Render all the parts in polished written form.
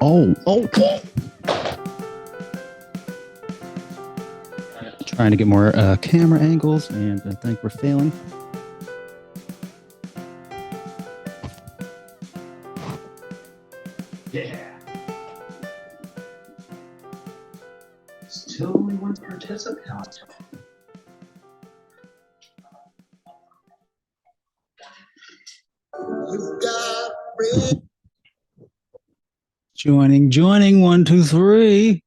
Oh. Trying to get more camera angles, and I think we're failing. Yeah. Still only one participant. Joining, 1, 2, 3.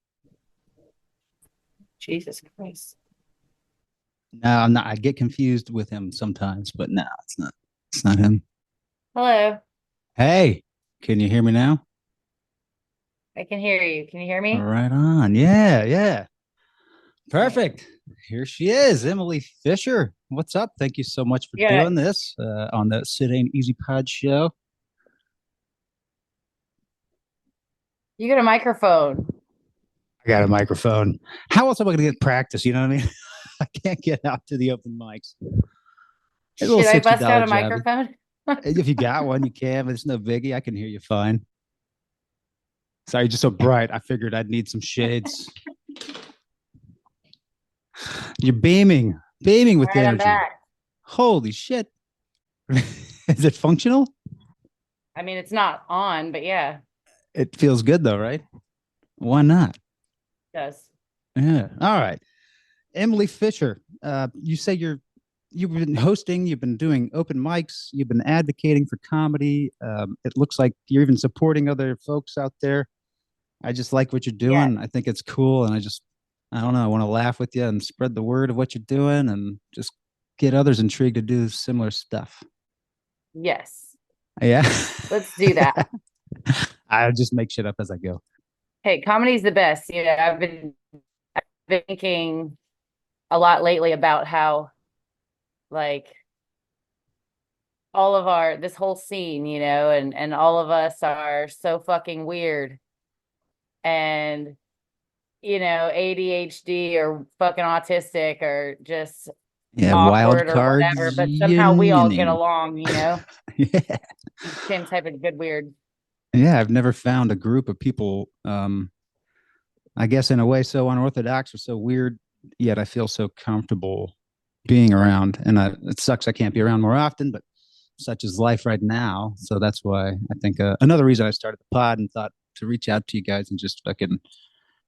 Jesus Christ. No, I'm not. I get confused with him sometimes, but no, it's not. It's not him. Hello. Hey, can you hear me now? I can hear you. Can you hear me? Right on. Yeah. Perfect. Here she is, Emily Fisher. What's up? Thank you so much for doing this on the SitAintEasy PodShow. You got a microphone. I got a microphone. How else am I going to get practice? You know what I mean? I can't get out to the open mics. Should I bust out a microphone? If you got one, you can, but it's no biggie. I can hear you fine. Sorry, you're just so bright. I figured I'd need some shades. You're beaming with energy. I'm back. Holy shit. Is it functional? I mean, it's not on, but yeah. It feels good though, right? Why not? It does. Yeah. All right. Emily Fisher, you say you've been hosting, you've been doing open mics, you've been advocating for comedy. It looks like you're even supporting other folks out there. I just like what you're doing. Yeah. I think it's cool. And I don't know, I want to laugh with you and spread the word of what you're doing and just get others intrigued to do similar stuff. Yes. Yeah. Let's do that. I'll just make shit up as I go. Hey, comedy's the best. You know, I've been thinking a lot lately about how, like, all of this whole scene, you know, and all of us are so fucking weird. And, you know, ADHD or fucking autistic or just awkward or whatever, but somehow we all get along, you know? Yeah. Same type of good weird. Yeah, I've never found a group of people, I guess in a way so unorthodox or so weird, yet I feel so comfortable being around. And it sucks I can't be around more often, but such is life right now. So that's why I think another reason I started the pod and thought to reach out to you guys and just fucking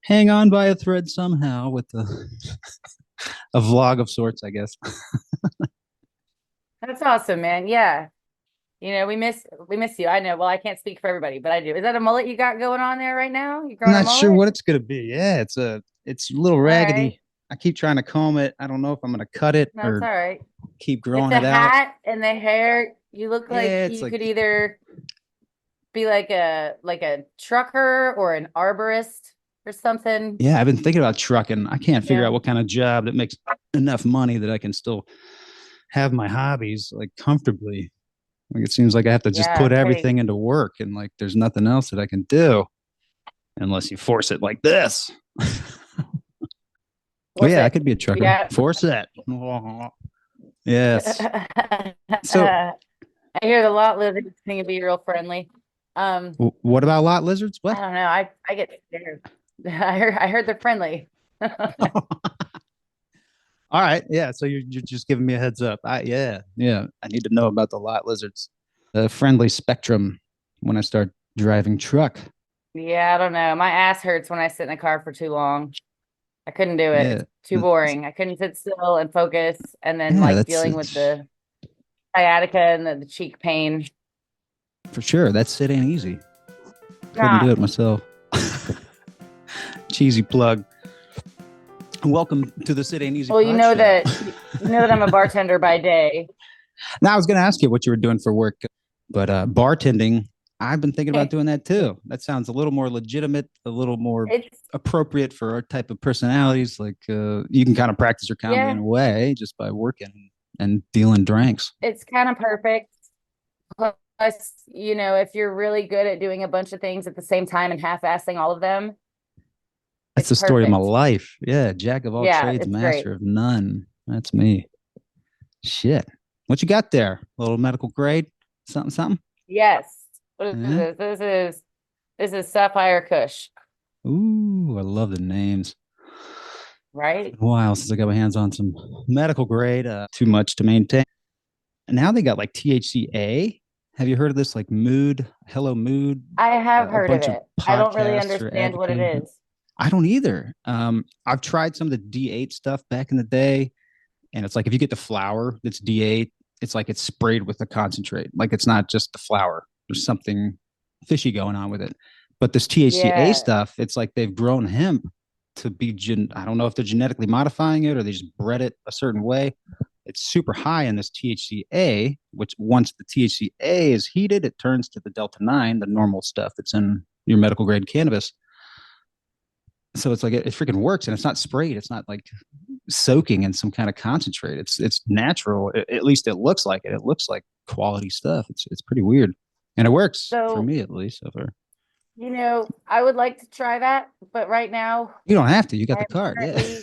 hang on by a thread somehow with a vlog of sorts, I guess. That's awesome, man. Yeah. You know, we miss you. I know. Well, I can't speak for everybody, but I do. Is that a mullet you got going on there right now? You growing I'm a not mullet? sure what it's gonna be. Yeah, it's a little raggedy. Right. I keep trying to comb it. I don't know if I'm gonna cut it or all right. Keep growing it out. The hat and the hair, you look like you could either be like a trucker or an arborist or something. Yeah, I've been thinking about trucking. I can't figure out what kind of job that makes enough money that I can still have my hobbies like comfortably. Like it seems like I have to just put everything into work and like there's nothing else that I can do unless you force it like this. Oh yeah, I could be a trucker. Yeah. Force it. Yes. So I hear the lot lizards can be real friendly. What about lot lizards? What? I don't know. I get scared. I heard they're friendly. All right. Yeah. So you're just giving me a heads up. Yeah. I need to know about the lot lizards. The friendly spectrum when I start driving truck. Yeah, I don't know. My ass hurts when I sit in a car for too long. I couldn't do it. Yeah. It's too boring. I couldn't sit still and focus, and then dealing with the sciatica and the cheek pain. For sure. That shit ain't easy. Couldn't do it myself. Cheesy plug. Welcome to the SitAintEasy. Well, you know that I'm a bartender by day. Now I was going to ask you what you were doing for work, but bartending, I've been thinking about doing that too. That sounds a little more legitimate, a little more appropriate for our type of personalities. Like you can kind of practice your comedy in a way just by working and dealing drinks. It's kind of perfect. Plus, you know, if you're really good at doing a bunch of things at the same time and half-assing all of them. That's the story of my life. Yeah. Jack of all trades, master of none. That's me. Shit. What you got there? A little medical grade? Something? Yes. What is this? This is Sapphire Kush, Ooh, I love the names. It's right? been a while since I got my hands on some medical grade. Too much to maintain. And now they got like THCA. Have you heard of this? Like mood, hello mood, I have a heard of bunch of it. I don't really podcasts are understand what it advocating. is. I don't either. I've tried some of the D8 stuff back in the day, and it's like if you get the flower that's D8, it's like it's sprayed with the concentrate. Like it's not just the flower. There's something fishy going on with it. But this THCA Yeah. stuff, it's like they've grown hemp to be I don't know if they're genetically modifying it or they just bred it a certain way. It's super high in this THCA, which once the THCA is heated, it turns to the Delta 9, the normal stuff that's in your medical grade cannabis. So it's like it freaking works, and it's not sprayed. It's not like soaking in some kind of concentrate. It's natural. At least it looks like it. It looks like quality stuff. It's pretty weird, and it works for So, me at least so far. I would like to try that, but right now You don't have to. You got I the am card. Yeah. currently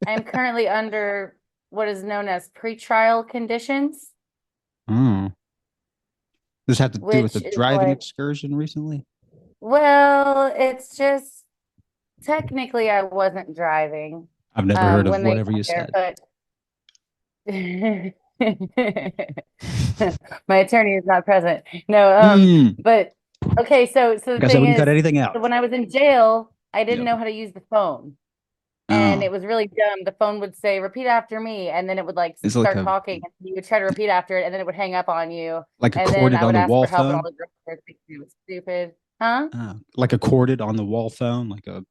I am currently under what is known as pretrial conditions, Oh, does this have to do with the which is driving like, excursion recently? well, it's just technically I wasn't driving I've never heard of when they whatever got you there, said. but my attorney is not present. No, Mm. but okay, so the Like I said, we thing can cut is, anything so out. when I was in jail, I didn't Yep. know how to use the phone. And Oh, it was really dumb. The phone would say, repeat after me, and then it would like it's start talking, and you would try to repeat after it, and then it would hang up on you. like a And then corded I on would the ask wall for help, and all phone. the girls were thinking it was stupid. Huh? Like a corded on the wall phone, like a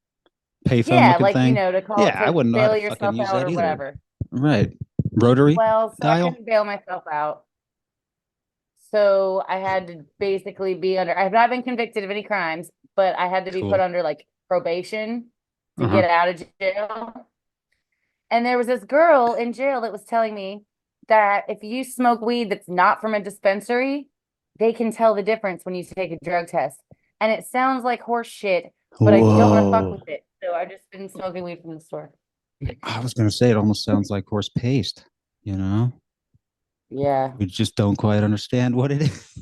payphone Yeah, looking like thing. to call Yeah, I to wouldn't know how to bail fucking yourself use out that or either. whatever. Right. Rotary Well, so I dial. couldn't bail myself out. So I had to basically be under, I have not been convicted of any crimes, but I had to be put Cool. under like probation to Uh-huh. get out of jail. And there was this girl in jail that was telling me that if you smoke weed that's not from a dispensary, they can tell the difference when you take a drug test. And it sounds like horse shit, but I don't want to fuck Whoa. with it. So I've just been smoking weed from the store. I was gonna say it almost sounds like horse paste, you know? Yeah. We just don't quite understand what it is.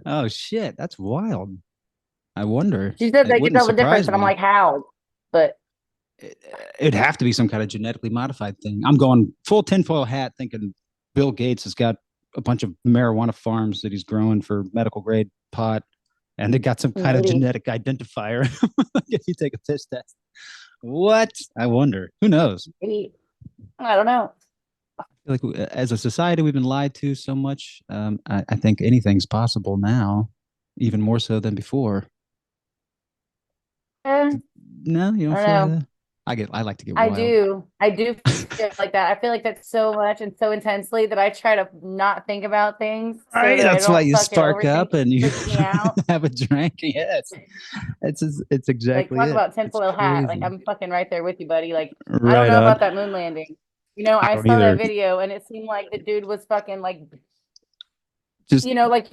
Oh shit, that's wild. I wonder. She said It they could wouldn't tell the difference. surprise And I'm me. like, how? But it, it'd have to be some kind of genetically modified thing. I'm going full tinfoil hat thinking Bill Gates has got a bunch of marijuana farms that he's growing for medical grade pot, and they got some kind of maybe, genetic identifier if you take a piss test. What? I wonder. Who knows? maybe, I don't know. Like as a society, we've been lied to so much. I think anything's possible now, even more so than before. Eh, No, you I don't don't feel like know. that. I like to get I wild. do. I do feel like that. I feel like that so much and so intensely that I try to not think about things so Right, that I that's why don't you fucking spark overthink up it and and you freak me out. have a drink. Yes, it's Like, exactly talk it. about It's tinfoil hat. Like, crazy. I'm fucking right there with you, buddy. Like, I don't Right know on. about that moon landing. I I don't saw that either. video and it seemed like the dude was fucking like, Just like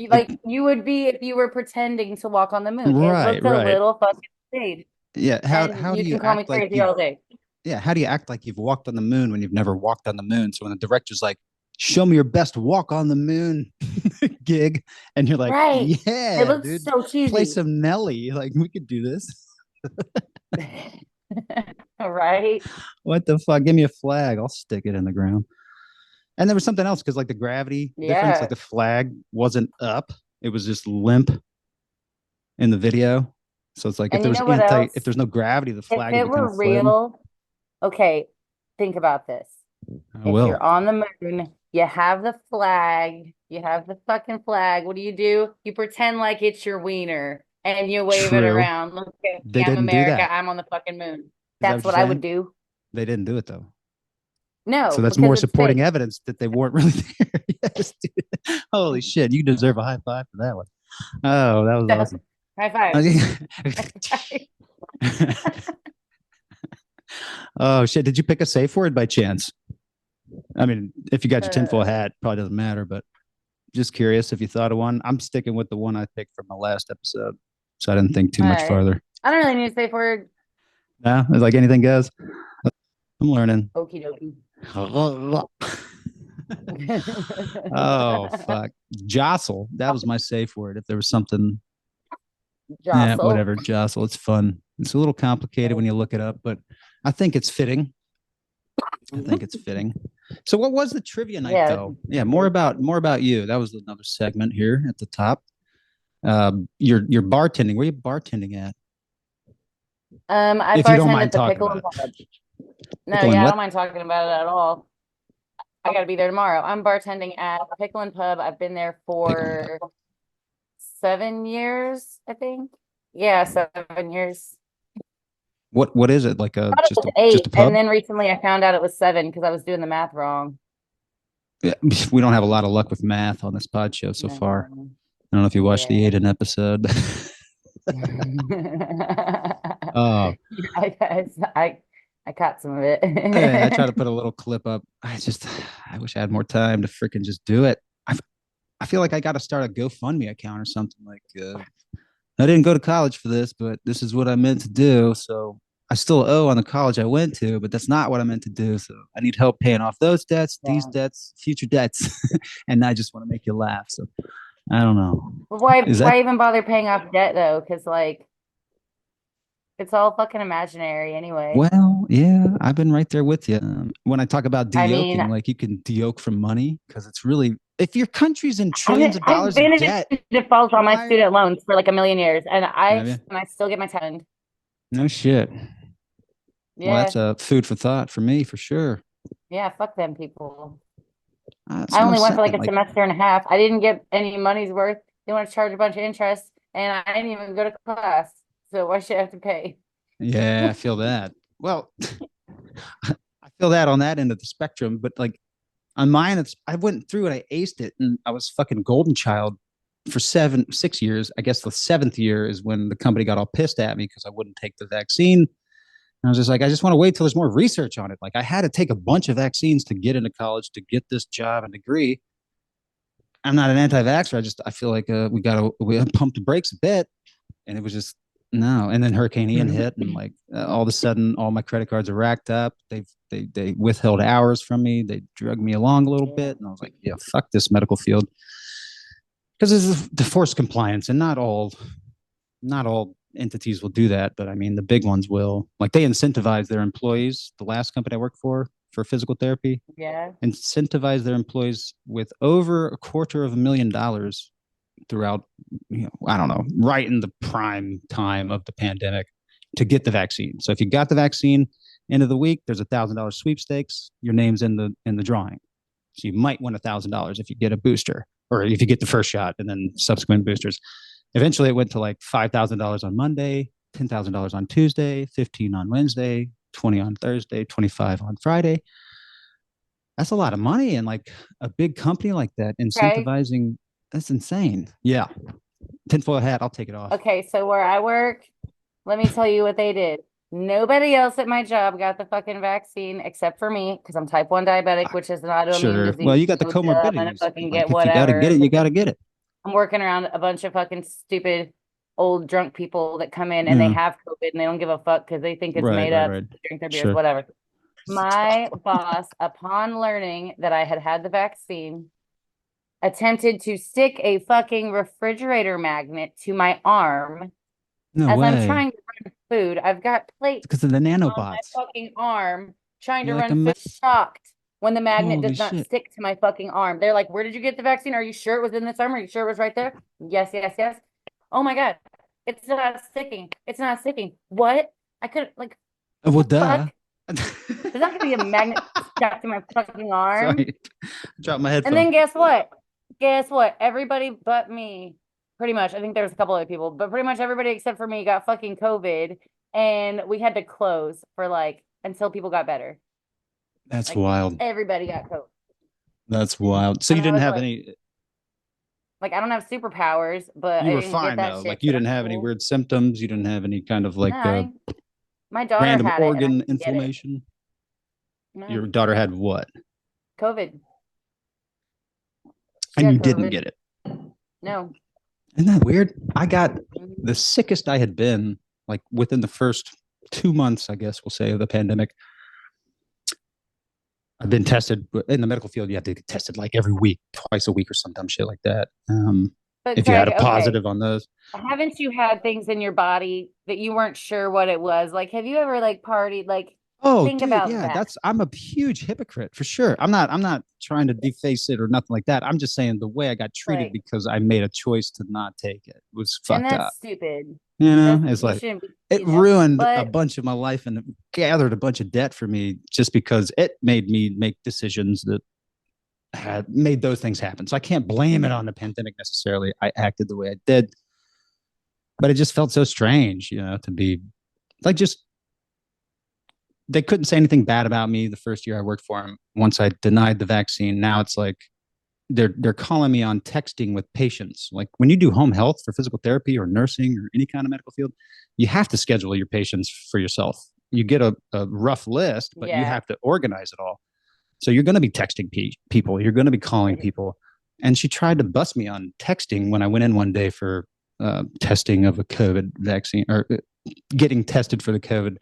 you would be if you were pretending to walk on the moon. It right, looked a right. little fucking staged. Yeah. And How do you you can call me act like crazy you've all day. yeah, how do you act like you've walked on the moon when you've never walked on the moon? So when the director's like, show me your best walk on the moon gig, and you're like, Right. It yeah, looks dude, so play cheesy. some Nelly. Like we could do this. Right? What the fuck? Give me a flag. I'll stick it in the ground. And there was something else because like the gravity difference, like Yeah. the flag wasn't up; it was just limp in the video. So it's like And you know what else? if there's no gravity, the If flag would it be kind were of floating. real, okay, think about this. I If you're will. on the moon, you have the flag, you have the fucking flag. What do? You pretend like it's your wiener and you wave it True. around. Look at They me, I'm didn't do America, that. I'm on the fucking moon. Is that That's what you're what I would saying? do. They didn't do it though. So No, that's because more it's supporting fake. evidence that they weren't really there. Yes, dude. Holy shit. You deserve a high five for that one. Oh, that was So, awesome. high five. High five. Oh shit. Did you pick a safe word by chance? I mean, if you got your tinfoil Uh, hat, probably doesn't matter, but just curious if you thought of one. I'm sticking with the one I picked from the last episode. So I didn't think too all much right. farther. I don't really need to say word. Yeah, it's like anything goes. I'm learning. Okie dokie. Oh fuck. Jostle. That was my safe word. If there was something Yeah, Jostle. whatever, jostle. It's fun. It's a little complicated when you look it up, but I think it's fitting. I think it's fitting. So what was the trivia night Yeah. though? Yeah, more about you. That was another segment here at the top. Your bartending. Where are you bartending at? I If you don't bartend at mind the talking Pickle about and it. Pub. No, Pickle and yeah, I what? don't mind talking about it at all. I gotta be there tomorrow. I'm bartending at the Pickle and Pub. I've been there Pickle and pub. for 7 years, I think. Yeah, 7 years. What is it? Like a Thought it just was a just eight, a and pub? then recently I found out it was seven because I was doing the math wrong. Yeah, we don't have a lot of luck with math on this pod show so far. No. I don't know if you watched the Yeah. Aiden episode. Oh, I I caught some of yeah, I try to it. put a little clip up. I wish I had more time to freaking just do it. I feel like I got to start a GoFundMe account or something. Like, I didn't go to college for this, but this is what I meant to do. So I still owe on the college I went to, but that's not what I meant to do. So I need help paying off those debts, these Yeah. debts, future debts. And I just want to make you laugh. So I don't know. But why Is that why even bother paying off debt though? Because like it's all fucking imaginary anyway. well, yeah, I've been right there with you. When I talk about I mean, de-yoking, like you can de-yoke from money because it's really, if your country's in I've trillions of I've dollars of been debt, in default on my why? student loans for like a million years, and Have you? I still get my tend. No shit. Well, that's Yeah, a food for thought for me for sure. yeah, fuck them people. That's I what I'm only went for like saying. a Like, semester and a half. I didn't get any money's worth. They want to charge a bunch of interest, and I didn't even go to class. So why should I have to pay? yeah, I feel that. Well, I feel that on that end of the spectrum, but like on mine, it's I went through and I aced it, and I was fucking golden child for 6 years. I guess the seventh year is when the company got all pissed at me because I wouldn't take the vaccine. And I was just like, I just want to wait till there's more research on it. Like I had to take a bunch of vaccines to get into college to get this job and degree. I'm not an anti-vaxxer. I feel like we pumped the brakes a bit, and it was just no. And then Hurricane Ian hit, and like all of a sudden, all my credit cards are racked up. They withheld hours from me. They drug me along a little Yeah, bit, and I was like, yeah, fuck this medical field because this is the forced compliance, and not all entities will do that, but I mean the big ones will. Like they incentivize their employees. The last company I worked for physical therapy, yeah, incentivize their employees with over $250,000 throughout, I don't know, right in the prime time of the pandemic to get the vaccine. So if you got the vaccine, end of the week, there's $1,000 sweepstakes. Your name's in the drawing. So you might win $1,000 if you get a booster or if you get the first shot and then subsequent boosters. Eventually, it went to like $5,000 on Monday, $10,000 on Tuesday, 15 on Wednesday, 20 on Thursday, 25 on Friday. That's a lot of money, and like a big company like that okay. incentivizing, that's insane. Yeah, tinfoil hat, I'll take it off. Okay, so where I work, let me tell you what they did. Nobody else at my job got the fucking vaccine except for me because I'm type 1 diabetic, which is an autoimmune Sure. Well, disease. you got the So duh, I'm gonna comorbidities. fucking get Like if you got to get whatever it, you got because to get it. I'm working around a bunch of fucking stupid old drunk people that come in and they Yeah. have COVID and they don't give a fuck because they think it's Right, made right, up, right. drink their beers, Sure. whatever. My boss, upon learning that I had the vaccine, attempted to stick a fucking refrigerator magnet to my arm No as I'm way. trying to run food. I've got plates Because of the on my nanobots. fucking arm trying to You're like run a food, shocked when the magnet holy does not shit. stick to my fucking arm. They're like, "Where did you get the vaccine? Are you sure it was in this arm? Are you sure it was right there?" Yes, yes, yes. Oh my God. It's not sticking. It's not sticking. What? I couldn't like what Well, the duh. fuck? There's not gonna be a magnet stuck to my fucking arm. Sorry. Drop my And headphone. then guess what? Guess what? Everybody but me, pretty much. I think there was a couple other people, but pretty much everybody except for me got fucking COVID, and we had to close for like until people got better. That's Like wild. everybody got COVID, That's wild. So and you I didn't was have any, like, I don't have superpowers, but you I were didn't get fine that though. shit, Like you so didn't that's have any cool. weird symptoms. You didn't have any kind of No, like my daughter random had it, and I organ didn't get it. inflammation. No, Your daughter had what? COVID. She And got you didn't COVID. get it. No. Isn't that weird? I got Mhm. the sickest I had been like within the first 2 months, I guess we'll say, of the pandemic. I've been tested in the medical field. You have to get tested like every week, twice a week, or some dumb shit like that. But if you had Craig, a okay. positive on those. Haven't you had things in your body that you weren't sure what it was? Like, have you ever like partied? Like, Oh, think dude, about yeah, that. I'm a huge hypocrite for sure. I'm not trying to deface it or nothing like that. I'm just saying the way I got treated Like, because I made a choice to not take it was and fucked that's up. stupid. You know, That's it's you like shouldn't be, it you know. ruined a But bunch of my life and gathered a bunch of debt for me just because it made me make decisions that had made those things happen. So I can't blame it on the pandemic necessarily. I acted the way I did, but it just felt so strange, to be like just they couldn't say anything bad about me the first year I worked for them. Once I denied the vaccine, now it's like they're calling me on texting with patients. Like when you do home health for physical therapy or nursing or any kind of medical field, you have to schedule your patients for yourself. You get a rough list, but you yeah, have to organize it all. So you're going to be texting people. You're going to be calling people. And she tried to bust me on texting when I went in one day for testing of a COVID vaccine or getting tested for the COVID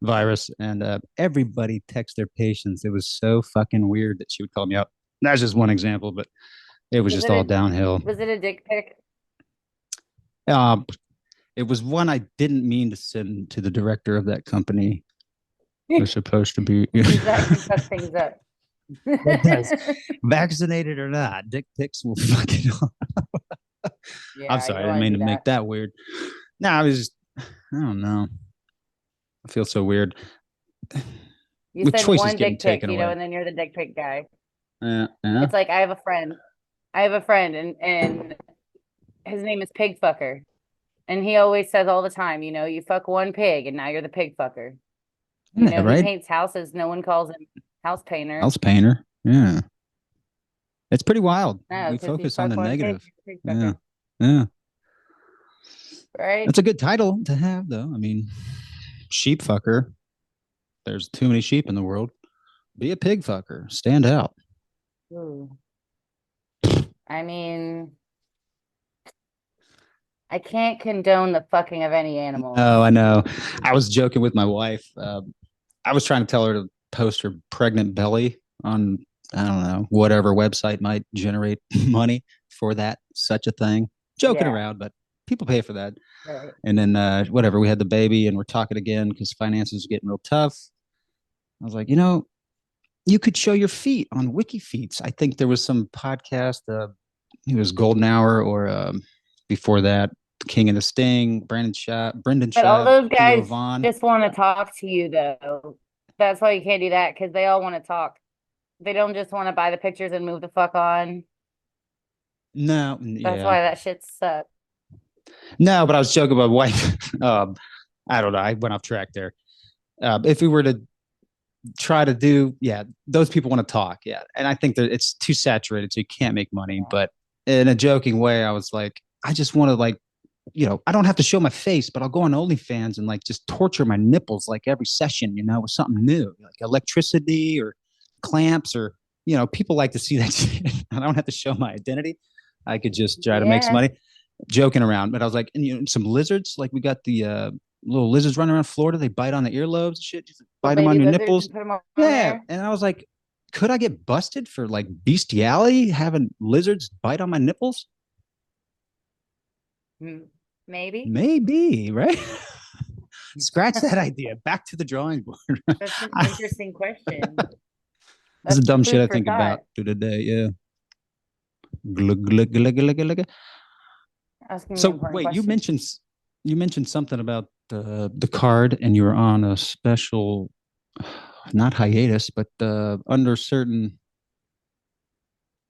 virus. And everybody texts their patients. It was so fucking weird that she would call me up. That's just one example, but it was was just it all a downhill. was it a dick pic? Uh, it was one I didn't mean to send to the director of that company. It was supposed to be. Because that can fuck things up. It does. Vaccinated or not, dick pics will fucking. I'm Yeah, you sorry, I don't didn't want to mean do to make that. that weird. No, I was just, I don't know. I feel so weird You with send choices one getting dick pic, taken away. and then you're the dick pic guy. Yeah, yeah. It's like I have a friend. And his name is Pig Fucker. And he always says all the time, you fuck one pig and now you're the pig fucker. Yeah, He right. paints houses. No one calls him house painter. House painter. Yeah, it's pretty wild. No, We because you focus on fuck the one pig, negative. you're a pig Yeah, fucker. yeah. Right? That's a good title to have, though. I mean, sheep fucker. There's too many sheep in the world. Be a pig fucker. Stand out. Ooh. I mean, I can't condone the fucking of any animals. Oh, I know. I was joking with my wife. I was trying to tell her to post her pregnant belly on, I don't know, whatever website might generate money for that, such a thing. Joking Yeah, around, but people pay for that. right. And then, whatever, we had the baby and we're talking again because finances are getting real tough. I was like, you could show your feet on Wiki Feets. I think there was some podcast, it was Golden Hour or before that, King of the Sting, Brendan But all Schaub, those Theo guys Vaughn. just want to talk to you, though. That's why you can't do that because they all want to talk. They don't just want to buy the pictures and move the fuck on. No, That's yeah. why that shit sucks. No, but I was joking about wife. I don't know. I went off track there. If we were to try to do, yeah, those people want to talk. Yeah. And I think that it's too saturated, so you can't make money. Yeah. But in a joking way, I was like, I just want to like, I don't have to show my face, but I'll go on OnlyFans and like just torture my nipples like every session, with something new, like electricity or clamps or, people like to see that shit. I don't have to show my identity. I could just try to make some Yeah. money joking around. But I was like, and, some lizards, like we got the little lizards running around Florida. They bite on the earlobes and shit. Just Little bite them on baby your lizards nipples. and put them on Yeah. there. And I was like, could I get busted for like bestiality, having lizards bite on my nipples? Maybe. Maybe, right? Scratch that idea. Back to the drawing board. That's an interesting question. This is That's dumb shit food I for think thought. about through the day. Yeah. Glug, glug, glug, glug, glug. Asking me So important wait, you questions. mentioned you mentioned something about the card, and you were on a special, not hiatus, but under certain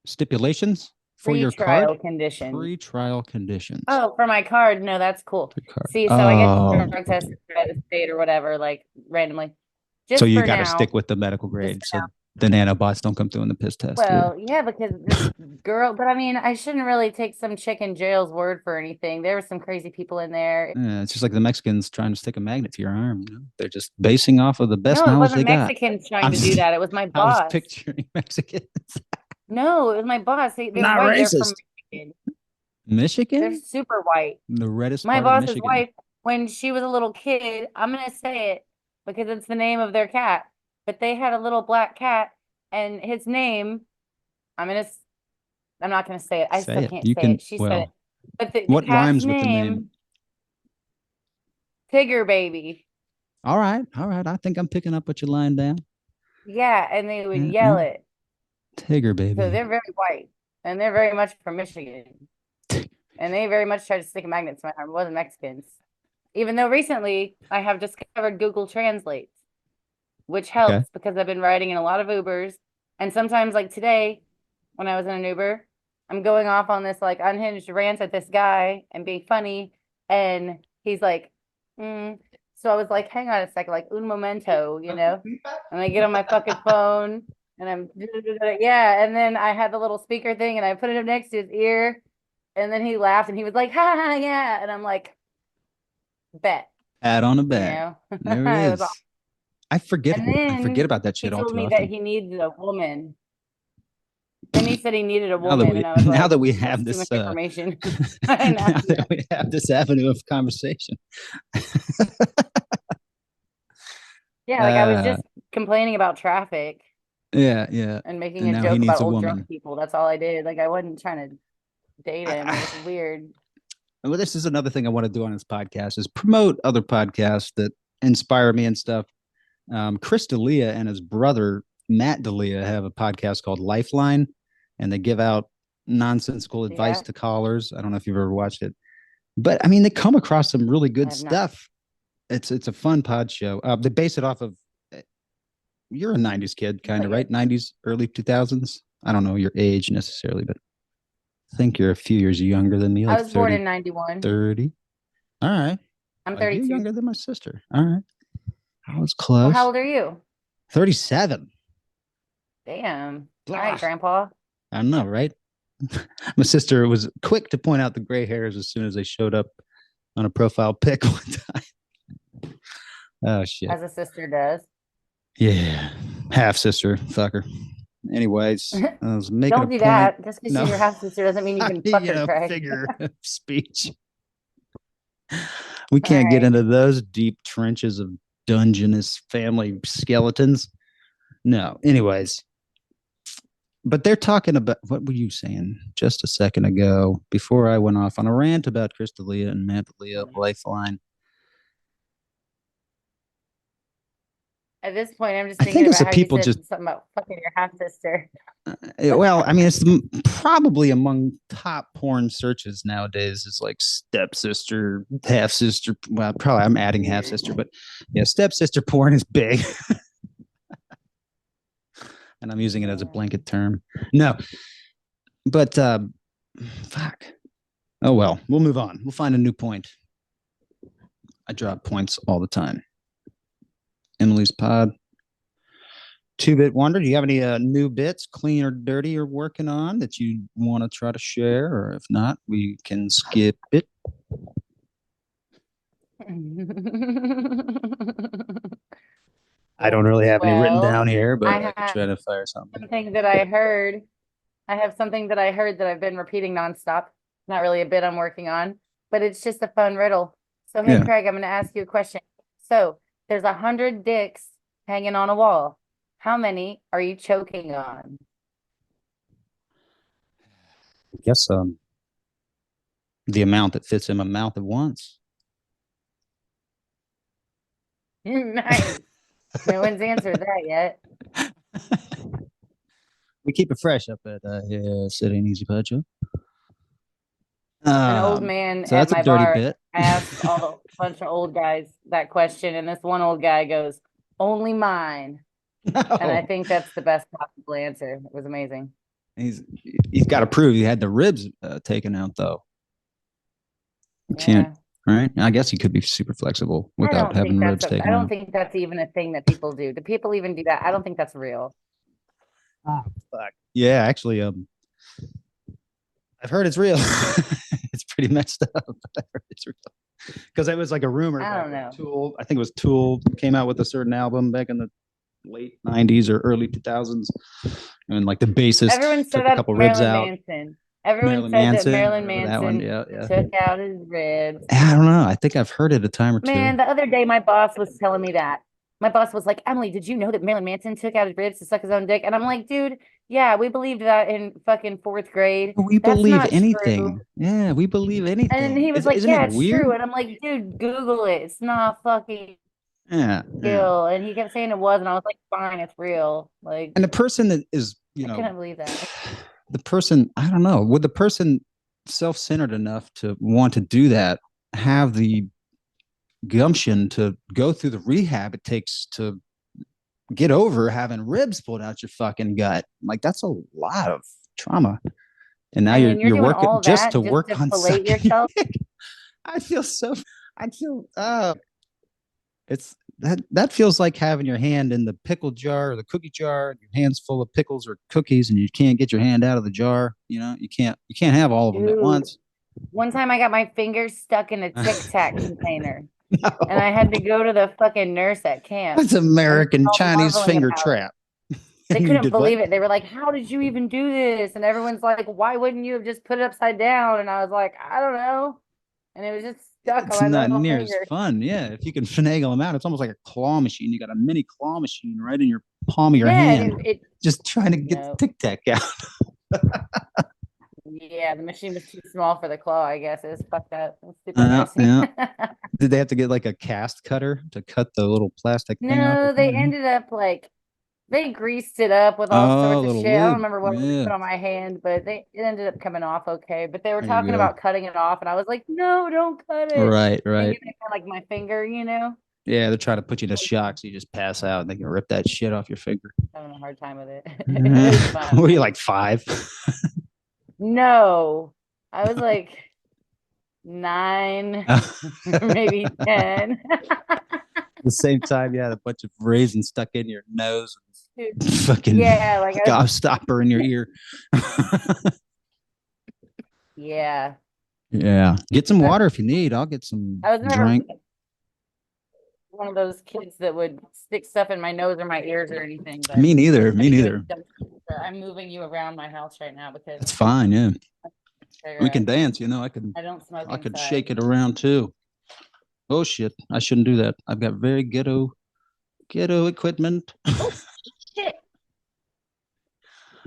stipulations for your card, Pre-trial conditions. pre-trial conditions. Oh, for my card. No, that's cool. Pre-card. See, so I get Oh, drug tested by the state or whatever, like randomly. so Just you for got to stick now. with the medical Just grade, for so now. the nanobots don't come through in the piss test. Yeah. Well, yeah, because this girl, but I mean, I shouldn't really take some chick in jail's word for anything. There were some crazy people in there. Yeah, it's just like the Mexicans trying to stick a magnet to your arm. They're just basing off of the best No, it knowledge wasn't they got. Mexicans trying I'm, to do that. It was my I was boss. picturing Mexicans. No, it was my boss. They're Not white. They're from racist. Michigan. They're Michigan, super white. the reddest My part of boss's Michigan. wife, when she was a little kid, I'm gonna say it because it's the name of their cat, but they had a little black cat, and his name, I'm gonna, I'm not gonna say it. I Say still it. can't You say can. it. She said it. Well, But the What cat's rhymes with the name? name, TiggerBaby. All right, all right. I think I'm picking up what you're laying down. Yeah, and they would Yeah, yeah. yell it. Tigger So baby. they're very white, and they're very much from Michigan, and they very much tried to stick a magnet to my arm. It wasn't Mexicans. Even though recently I have discovered Google Translate, which Okay. helps because I've been riding in a lot of Ubers. And sometimes, like today, when I was in an Uber, I'm going off on this like unhinged rant at this guy and being funny. And he's like, mm. So I was like, hang on a second, like un momento, you know? And I get on my fucking phone and I'm, yeah. And then I had the little speaker thing and I put it up next to his ear. And then he laughed and he was like, ha ha, yeah. And I'm like, bet, Add on a you bag. know? There it It was is. I forget. and I forget then about that he shit all told too me that often. he needed a woman. Then he said he needed a Now that woman, we and I was now like, that we that's have too much this information. And now yeah. that we have this avenue of conversation. Yeah, like I was Uh just complaining about traffic yeah, yeah. and making And a now he joke about needs a old drunk woman. people. That's all I did. Like I wasn't trying to date I, him. It I, was weird. well, this is another thing I want to do on this podcast is promote other podcasts that inspire me and stuff. Chris D'Elia and his brother Matt D'Elia have a podcast called Lifeline, and they give out nonsensical advice Yeah, to callers. I don't know if you've ever watched it, but I mean, they come across some really I good have not. stuff. It's a fun pod show. They base it off of you're a '90s kid, kind Not of yet. right? '90s, early 2000s. I don't know your age necessarily, but I think you're a few years younger than me, I like was born 30, in 91. 30. All right. I'm You're 32. younger than my sister. All right. I was Well, how close. old are you? 37. Damn. All right, Blah. Grandpa. I don't know, right? My sister was quick to point out the gray hairs as soon as they showed up on a profile pic one time. Oh, shit. As a sister does. Yeah. Half sister. Fucker. Anyways, I was making a Don't do point. that. Just because she's No, your half sister doesn't mean you can fuck you her, know, Craig. figure of speech. We All can't get right. into those deep trenches of Dungeness family skeletons. No. Anyways, but they're talking about what were you saying just a second ago before I went off on a rant about Chris D'Elia and Matt D'Elia Lifeline? At this point, I'm just I thinking think it's about the how you people said just something about fucking your half sister. well, I mean, it's probably among top porn searches nowadays. It's like stepsister, half sister. Well, probably I'm adding half sister, but yeah, stepsister porn is big, and I'm using it as a Yeah. blanket term. No, but fuck. Oh well, we'll move on. We'll find a new point. I drop points all the time. Emily's pod. 2-bit wonder. Do you have any new bits, clean or dirty, you're working on that you want to try to share? Or if not, we can skip it. I don't really have any written down Well, here, but I I could have try to fire something. something that I heard. I have something that I heard that I've been repeating nonstop. Not really a bit I'm working on, but it's just a fun riddle. So, hey, Yeah. Craig, I'm going to ask you a question. So, there's 100 dicks hanging on a wall. How many are you choking on? I guess the amount that fits in my mouth at once. Nice. No one's answered that yet. We keep it fresh up at SitAintEasy PodShow. An old man So at that's a my dirty bar bit. asked all the bunch of old guys that question, and this one old guy goes, "Only mine." And I No. think that's the best possible answer. It was amazing. He's he's got to prove he had the ribs taken out though. You can't, Yeah. right? I guess he could be super flexible I without don't think having that's ribs a, I taken don't out. think that's even a thing that people do. Do people even do that? I don't think that's real. Oh, fuck. Yeah, actually, I've heard it's real. It's pretty messed up. But I've heard it's real because it was like a rumor. I Back don't when know. Tool, I think it was Tool, came out with a certain album back in the late '90s or early 2000s, and like the bassist Everyone said took a that couple about ribs Marilyn out. Manson. Everyone Marilyn said that Manson, Marilyn remember that one? Manson Yeah, yeah. took out his ribs. I don't know. I think I've heard it a time or two. Man, the other day my boss was telling me that. my boss was like, Emily, did you know that Marilyn Manson took out his ribs to suck his own dick? And I'm like, dude, yeah, we believed that in fucking fourth grade. We That's believe not true. anything. Yeah, we believe And anything. he was like, Isn't it yeah, it's weird? true. And I'm like, dude, Google it. It's not fucking Yeah, yeah. real. And he kept saying it was, and I was like, fine, it's real. Like, And the person that is, I couldn't believe that. the person, I don't know, would the person self-centered enough to want to do that have the gumption to go through the rehab it takes to get over having ribs pulled out your fucking gut? Like that's a lot of trauma. And now I mean, you're you're doing working all just that to just work to on fillet sucking your yourself. dick. I feel so I feel it's that feels like having your hand in the pickle jar or the cookie jar, your hands full of pickles or cookies, and you can't get your hand out of the jar. You know, you can't have all of them at Dude, once. one time I got my fingers stuck in a Tic Tac container, and No, I had to go to the fucking nurse at camp, that's and they American were all Chinese marveling finger about it. trap. They And you couldn't did what? believe it. They were like, "How did you even do this?" And everyone's like, "Why wouldn't you have just put it upside down?" And I was like, "I don't know." And it was just stuck on It's my not little near as finger. fun. Yeah, if you can finagle them out, it's almost like a claw machine. You got a mini claw machine right in your palm of your Yeah, and hand, it just trying to get the no. tic tac out. Yeah, the machine was too small for the claw, I guess. It was fucked up. It was super embarrassing. Yeah. Did they have to get like a cast cutter to cut the little plastic thing off? No, they ended up like they greased it up with all Oh, a sorts of little shit. I don't lube. remember what they Yeah. put on my hand, but it ended up coming off okay. But they were There you talking go. about cutting it off, and I was like, no, don't cut it. Right, Thinking right. it kind of like my finger, you know? Yeah, they're trying to put you to shock so you just pass out and they can rip that shit off your finger. Having a hard time with it. It was fun. What are you like 5? No, I was like 9, maybe 10. The same time you had a bunch of raisins stuck in your nose, fucking Yeah, like I was, gobstopper in your ear. yeah. Yeah. Get some I, water if you need. I'll get some I was never drink. one of those kids that would stick stuff in my nose or my ears or anything, but Me neither. I Me had to go to neither. the dumpster. I'm moving you around my house right now because That's fine. Yeah. We can cigarettes. dance. You know, I could I don't smoke I could inside. shake it around too. Oh shit. I shouldn't do that. I've got very ghetto equipment. Oh shit!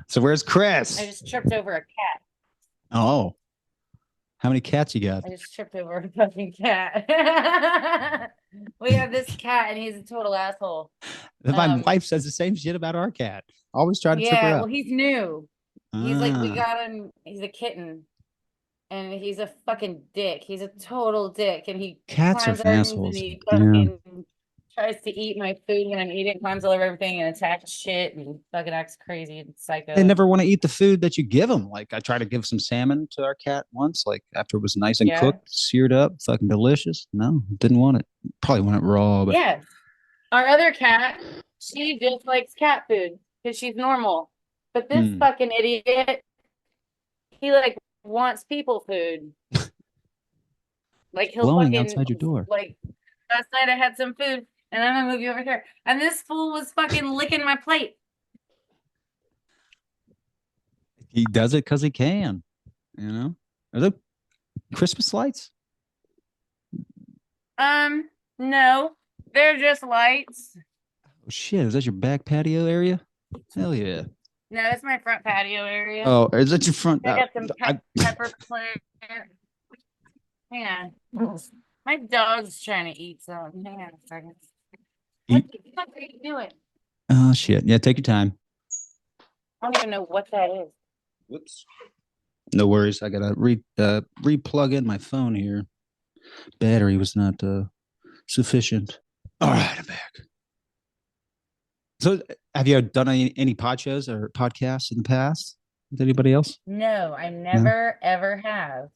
So where's I Chris? just tripped over a cat. Oh, how many cats you got? I just tripped over a fucking cat. We have this cat and he's a total asshole. My wife says the same shit about our cat. Always try to trip her Yeah, well, up. he's new. He's like, we Ah, got him, he's a kitten. And he's a fucking dick. He's a total dick. And he cats are climbs everything and assholes. he Yeah. fucking tries to eat my food when I'm eating, climbs all over everything and attacks shit and fucking acts crazy and They psycho. never want to eat the food that you give them. Like I tried to give some salmon to our cat once, like after it was nice and Yeah. cooked, seared up, fucking delicious. No, didn't want it. Probably want it raw, but Yeah. Our other cat, she just likes cat food because she's normal. But this mm, fucking idiot, he like wants people food. Like he'll blowing fucking outside your door. like last night I had some food and I'm gonna move you over here. And this fool was fucking licking my plate. He does it because he can. You know, are there Christmas lights? No, they're just lights. Oh shit! Is that your back patio area? Hell yeah! No, it's my front patio area. Oh, is that your front? I got some I, pepper plant. Hang on. My dog's trying to eat some. Hang on a second. What eat. the fuck are you doing? Oh shit! Yeah, take your time. I don't even know what that is. Whoops. No worries. I gotta re-plug in my phone here. Battery was not sufficient. All right, I'm back. So, have you done any pod shows or podcasts in the past with anybody else? No, I No. never ever have.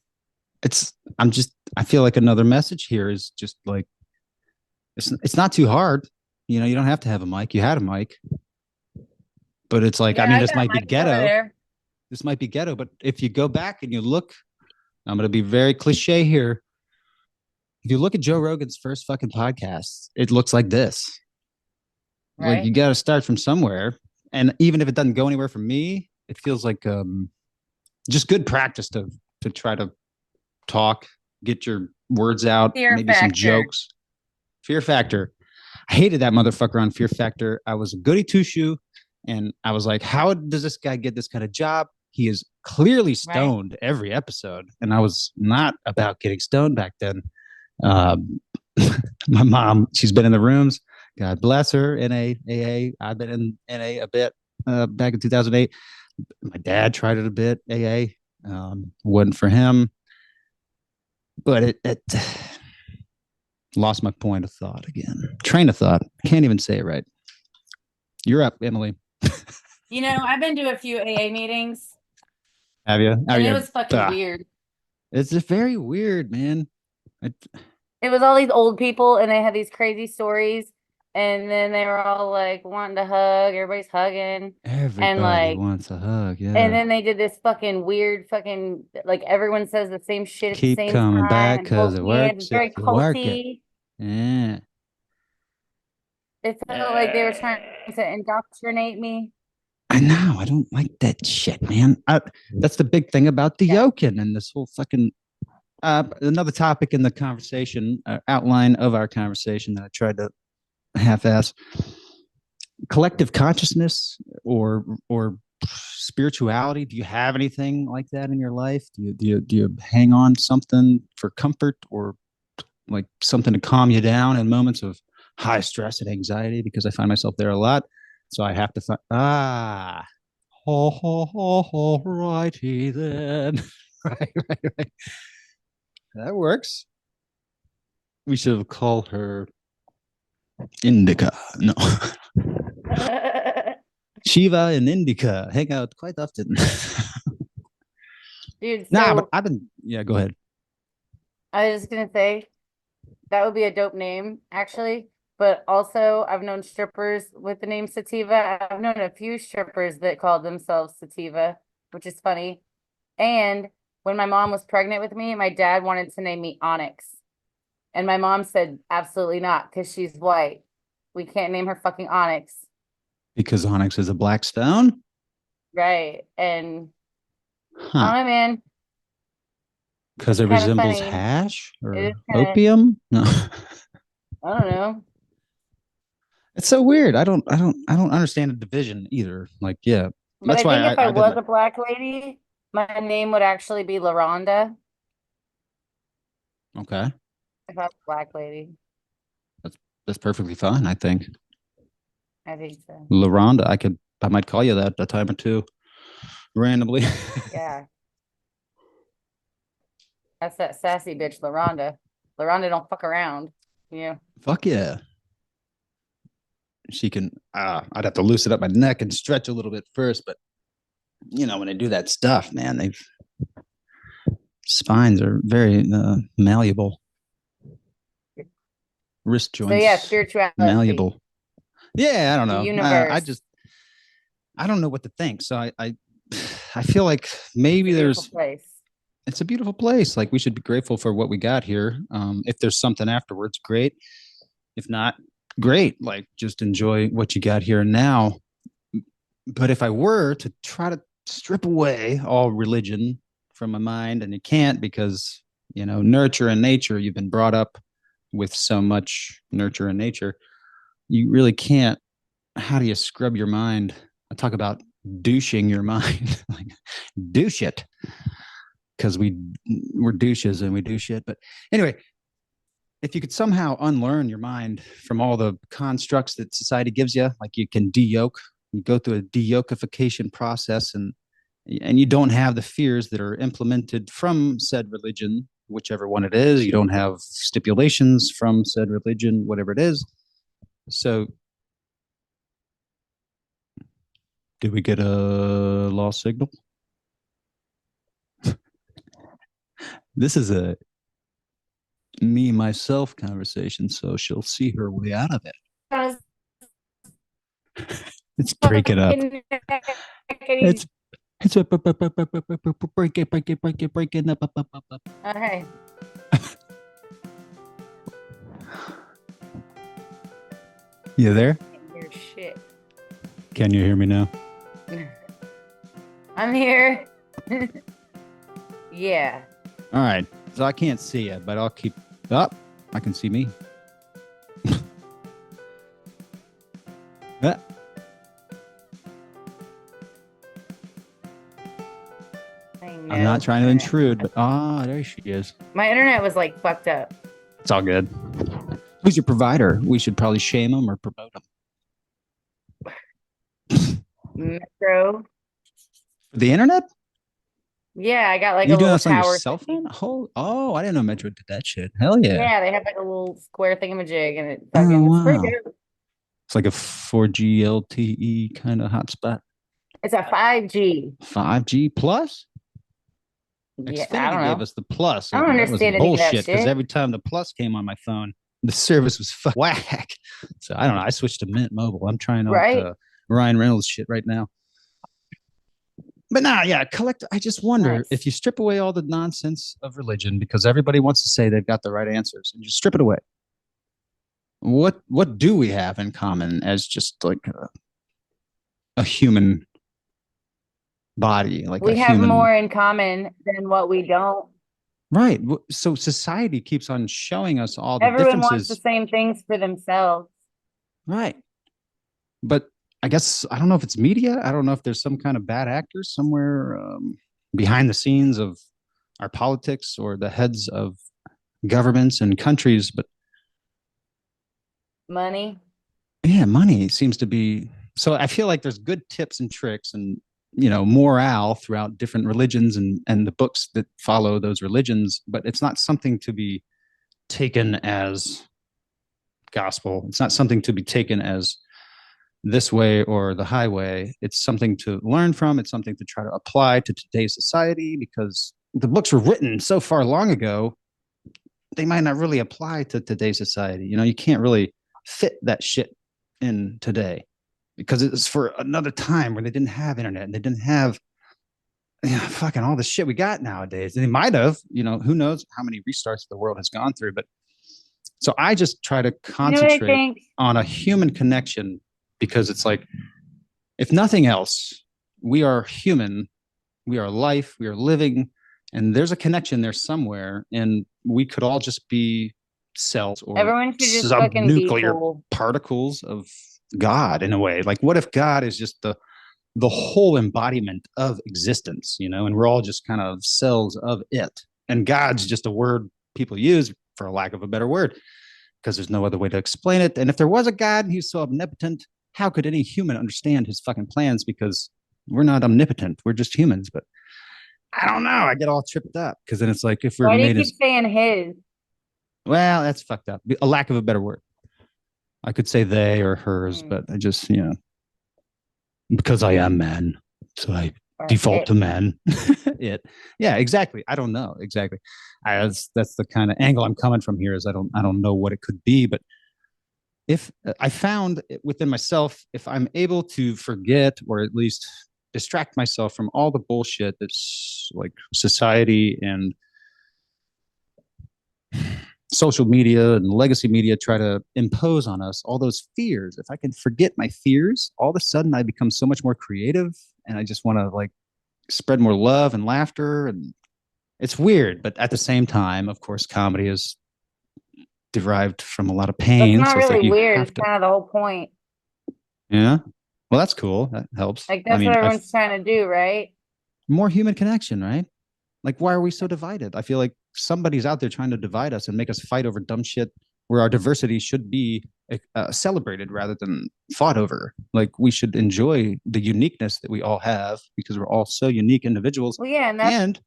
I feel like another message here is just like it's not too hard. You know, you don't have to have a mic. You had a mic, but it's like I Yeah, mean, I this got might be Mike's over ghetto. there. This might be ghetto, but if you go back and you look, I'm going to be very cliche here. If you look at Joe Rogan's first fucking podcast, it looks like this. Like you Right? got to start from somewhere, and even if it doesn't go anywhere for me, it feels like just good practice to try to talk, get your words out, Fear maybe some factor. jokes. Fear factor. I hated that motherfucker on Fear Factor. I was a goody two shoe, and I was like, how does this guy get this kind of job? He is clearly Right. stoned every episode, and I was not about getting stoned back then. Um, my mom, she's been in the rooms. God bless her. AA. I've been in NA a bit back in 2008. My dad tried it a bit. AA wasn't for him, but it lost my point of thought again. Train of thought. Can't even say it right. You're up, Emily. I've been to a few AA meetings, Have you? and it was fucking weird. It's just very weird, man. It was all these old people, and they had these crazy stories, and then they were all like wanting to hug. Everybody's hugging. Everybody wants a hug, yeah. And then they did this fucking weird fucking, like, everyone says the same shit at the Keep same coming time back and because holds it hands. works. It's very If you work it. culty. Yeah. It felt like they were trying to indoctrinate me. I know. I don't like that shit, man. That's the big thing about the yoking and this whole fucking. Another topic in the conversation, outline of our conversation that I tried to half-ass. Collective consciousness or spirituality. Do you have anything like that in your life? Do you hang on something for comfort or like something to calm you down in moments of high stress and anxiety? Because I find myself there a lot. So I have to find, righty then. right. That works. We should have called her Indica. No. Shiva and Indica hang out quite often. Dude, but I've been, go ahead. I was just going to say, that would be a dope name, actually. But also, I've known strippers with the name Sativa. I've known a few strippers that called themselves Sativa, which is funny. And when my mom was pregnant with me, my dad wanted to name me Onyx. And my mom said, absolutely not, because she's white. We can't name her fucking Onyx. Because onyx is a black stone? Right. And I don't know, man. Because it resembles hash or opium? No. I don't know. It's so weird. I don't understand the division either. Like, yeah. But that's why if I was a black lady, my name would actually be Rolanda. Okay. If I was a black lady. That's perfectly fine, I think. I think so. Rolanda, I might call you that a time or two randomly. Yeah. That's that sassy bitch, Rolanda. Rolanda don't fuck around. Yeah. Fuck yeah. She can, I'd have to loosen up my neck and stretch a little bit first, but when they do that stuff, man, spines are very malleable. Wrist joints. So yeah, spirituality. Malleable. Yeah, I don't know. The universe. I don't know what to think. So I feel like maybe it's a beautiful place. Like we should be grateful for what we got here. If there's something afterwards, great. If not, great. Like just enjoy what you got here now. But if I were to try to strip away all religion from my mind, and you can't because, nurture and nature, you've been brought up with so much nurture and nature. You really can't. How do you scrub your mind? I talk about douching your mind. Like douche it. Because we're douches and we do shit. But anyway, if you could somehow unlearn your mind from all the constructs that society gives you, like you can de-yoke, you go through a de-yokification process and you don't have the fears that are implemented from said religion, whichever one it is. You don't have stipulations from said religion, whatever it is. So did we get a lost signal? This is a me myself conversation, so she'll see her way out of it. It's breaking up. It's breaking up. Okay. You there? Hear shit. Can you hear me now? I'm here. Yeah. All right. So I can't see you, but I'll keep up. I can see me. Uh, I I'm not know. trying to intrude, but there she is. My internet was like fucked up. It's all good. Who's your provider? We should probably shame them or promote them. Metro. The internet? Yeah, I got like a You doing little this on your tower cell thing. phone? I didn't know Metro did that shit. Hell yeah. Yeah, they have like a little square thingamajig and it Oh fucking it's pretty wow. good. It's like a 4G LTE kind of hotspot. It's a 5G. 5G plus? Yeah, I don't Xfinity gave know. us the plus, I don't and that was understand any of that bullshit because shit. every time the plus came on my phone, the service was whack. So I don't know. I switched to Mint Mobile. I'm trying out Right? Ryan Reynolds shit right now. But now, yeah, collect. I just wonder if Nice. you strip away all the nonsense of religion because everybody wants to say they've got the right answers, and you strip it away. What do we have in common as just like a human body, like a We have human. more in common than what we don't. Right. So society keeps on showing us all the Everyone wants the differences. same things for themselves. Right. But I guess I don't know if it's media. I don't know if there's some kind of bad actors somewhere behind the scenes of our politics or the heads of governments and countries. But Money. yeah, money seems to be. So I feel like there's good tips and tricks and morale throughout different religions and the books that follow those religions, but it's not something to be taken as gospel. It's not something to be taken as this way or the highway. It's something to learn from. It's something to try to apply to today's society because the books were written so far long ago, they might not really apply to today's society. You can't really fit that shit in today because it's for another time where they didn't have internet and they didn't have fucking all the shit we got nowadays. And they might have, who knows how many restarts the world has gone through. But so I just try to You know what I concentrate think? on a human connection because it's like, if nothing else, we are human, we are life, we are living, and there's a connection there somewhere. And we could all just be cells or Everyone should just fucking be subnuclear cool. particles of God in a way. Like, what if God is just the whole embodiment of existence, and we're all just kind of cells of it. And God's just a word people use for a lack of a better word because there's no other way to explain it. And if there was a God and he's so omnipotent, how could any human understand his fucking plans? Because we're not omnipotent. We're just humans. But I don't know. I get all tripped up because then it's like if we're Why do you made keep as saying his? well, that's fucked up. A lack of a better word. I could say they or hers, Hmm. but I just, because I am man. So I Or default it. to man. It. Yeah, exactly. I don't know exactly. That's the kind of angle I'm coming from here. Is I don't know what it could be, but if I found within myself, if I'm able to forget or at least distract myself from all the bullshit that's like society and social media and legacy media try to impose on us, all those fears, if I can forget my fears, all of a sudden I become so much more creative and I just want to like spread more love and laughter. And it's weird, but at the same time, of course, comedy is derived from a lot of That's pain. not So it's really like you weird. have It's to. kind of the whole point. Yeah. Well, that's cool. That helps. Like I that's what mean, I've everyone's trying to do, right? more human connection, right? Like, why are we so divided? I feel like somebody's out there trying to divide us and make us fight over dumb shit where our diversity should be celebrated rather than fought over. Like, we should enjoy the uniqueness that we all have because we're all so unique individuals. Well, yeah, and And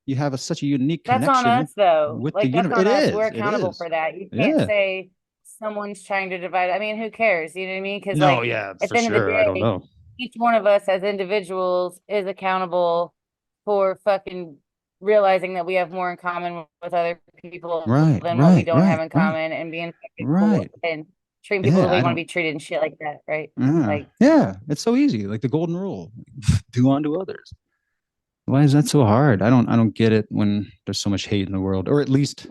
you have such a unique that's on connection us though. with the Like that's universe. on It us. We're is. It accountable is. for that. You can't Yeah. say someone's trying to divide. I mean, who cares? You know what I mean? Because No, like yeah, at for the end of the sure. I don't day, know. each one of us as individuals is accountable for fucking realizing that we have more in common with other people Right, than what we right, don't have right, in right, common and being fucking cool right. and treating people the Yeah, way I you want to don't. be treated and shit like that, right? Yeah, Like, yeah, it's so easy. Like the golden rule, do unto others. Why is that so hard? I don't get it when there's so much hate in the world, or at least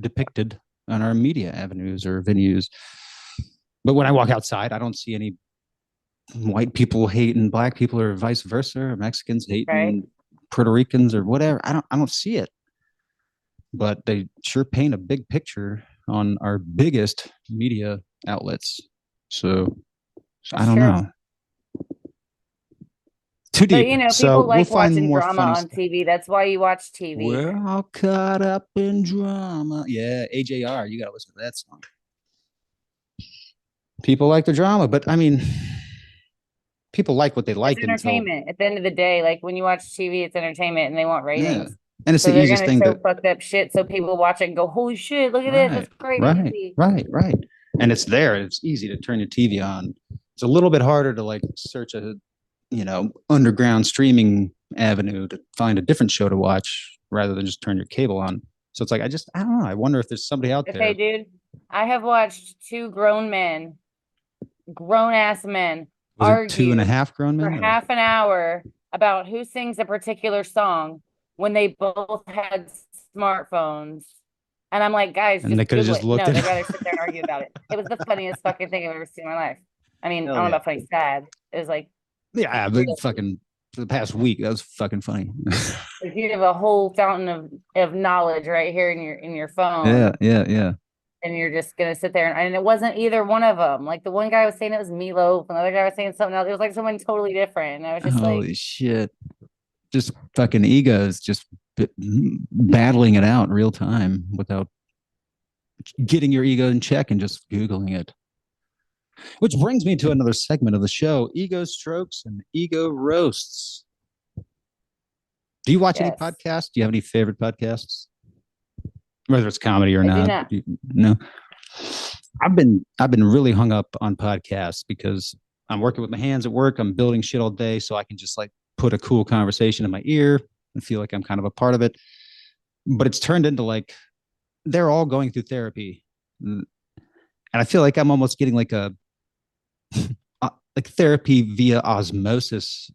depicted on our media avenues or venues. But when I walk outside, I don't see any white people hating black people or vice versa, or Mexicans right? hating Puerto Ricans or whatever. I don't see it. But they sure paint a big picture on our biggest media outlets. So So I That's don't true. know. Too But deep. you know, So people we'll like find watching more drama funny on stuff. TV. That's why you watch TV. We're all caught up in drama. Yeah, AJR. You got to listen to that song. People like the drama, but I mean, people like what they It's like until, entertainment. At the end of the day, like when you watch TV, it's entertainment and they want yeah. ratings. And it's So the they're easiest gonna thing show to, fucked up shit so people watch it and go, holy shit, look at this. right, That's right, crazy. right. And it's there. It's easy to turn your TV on. It's a little bit harder to like search a, underground streaming avenue to find a different show to watch rather than just turn your cable on. So it's like, I don't know. I wonder if there's somebody out Okay, there. dude. I have watched two grown men, grown ass men, Was it two and a argue half grown for men or? half an hour about who sings a particular song when they both had smartphones. And I'm like, guys, And they just could have Google just it. looked No, at they'd rather sit there and argue about it. It was the funniest fucking thing I've ever seen in my life. I mean, I Hell don't know yeah. about funny, sad. It was like, Yeah, but fucking for the past week, that was fucking funny. if you have a whole fountain of knowledge right here in your phone, yeah. and you're just gonna sit there and it wasn't either one of them. Like the one guy was saying it was Meatloaf, another guy was saying something else. It was like someone totally different. And I was just like, Holy shit. Just fucking egos, just battling it out in real time without getting your ego in check and just Googling it. Which brings me to another segment of the show, ego strokes and ego roasts. Do you watch any yes, podcasts? Do you have any favorite podcasts? Whether it's comedy or I do not. not. No. I've been really hung up on podcasts because I'm working with my hands at work. I'm building shit all day, so I can just like put a cool conversation in my ear and feel like I'm kind of a part of it. But it's turned into like they're all going through therapy, and I feel like I'm almost getting like a like therapy via osmosis,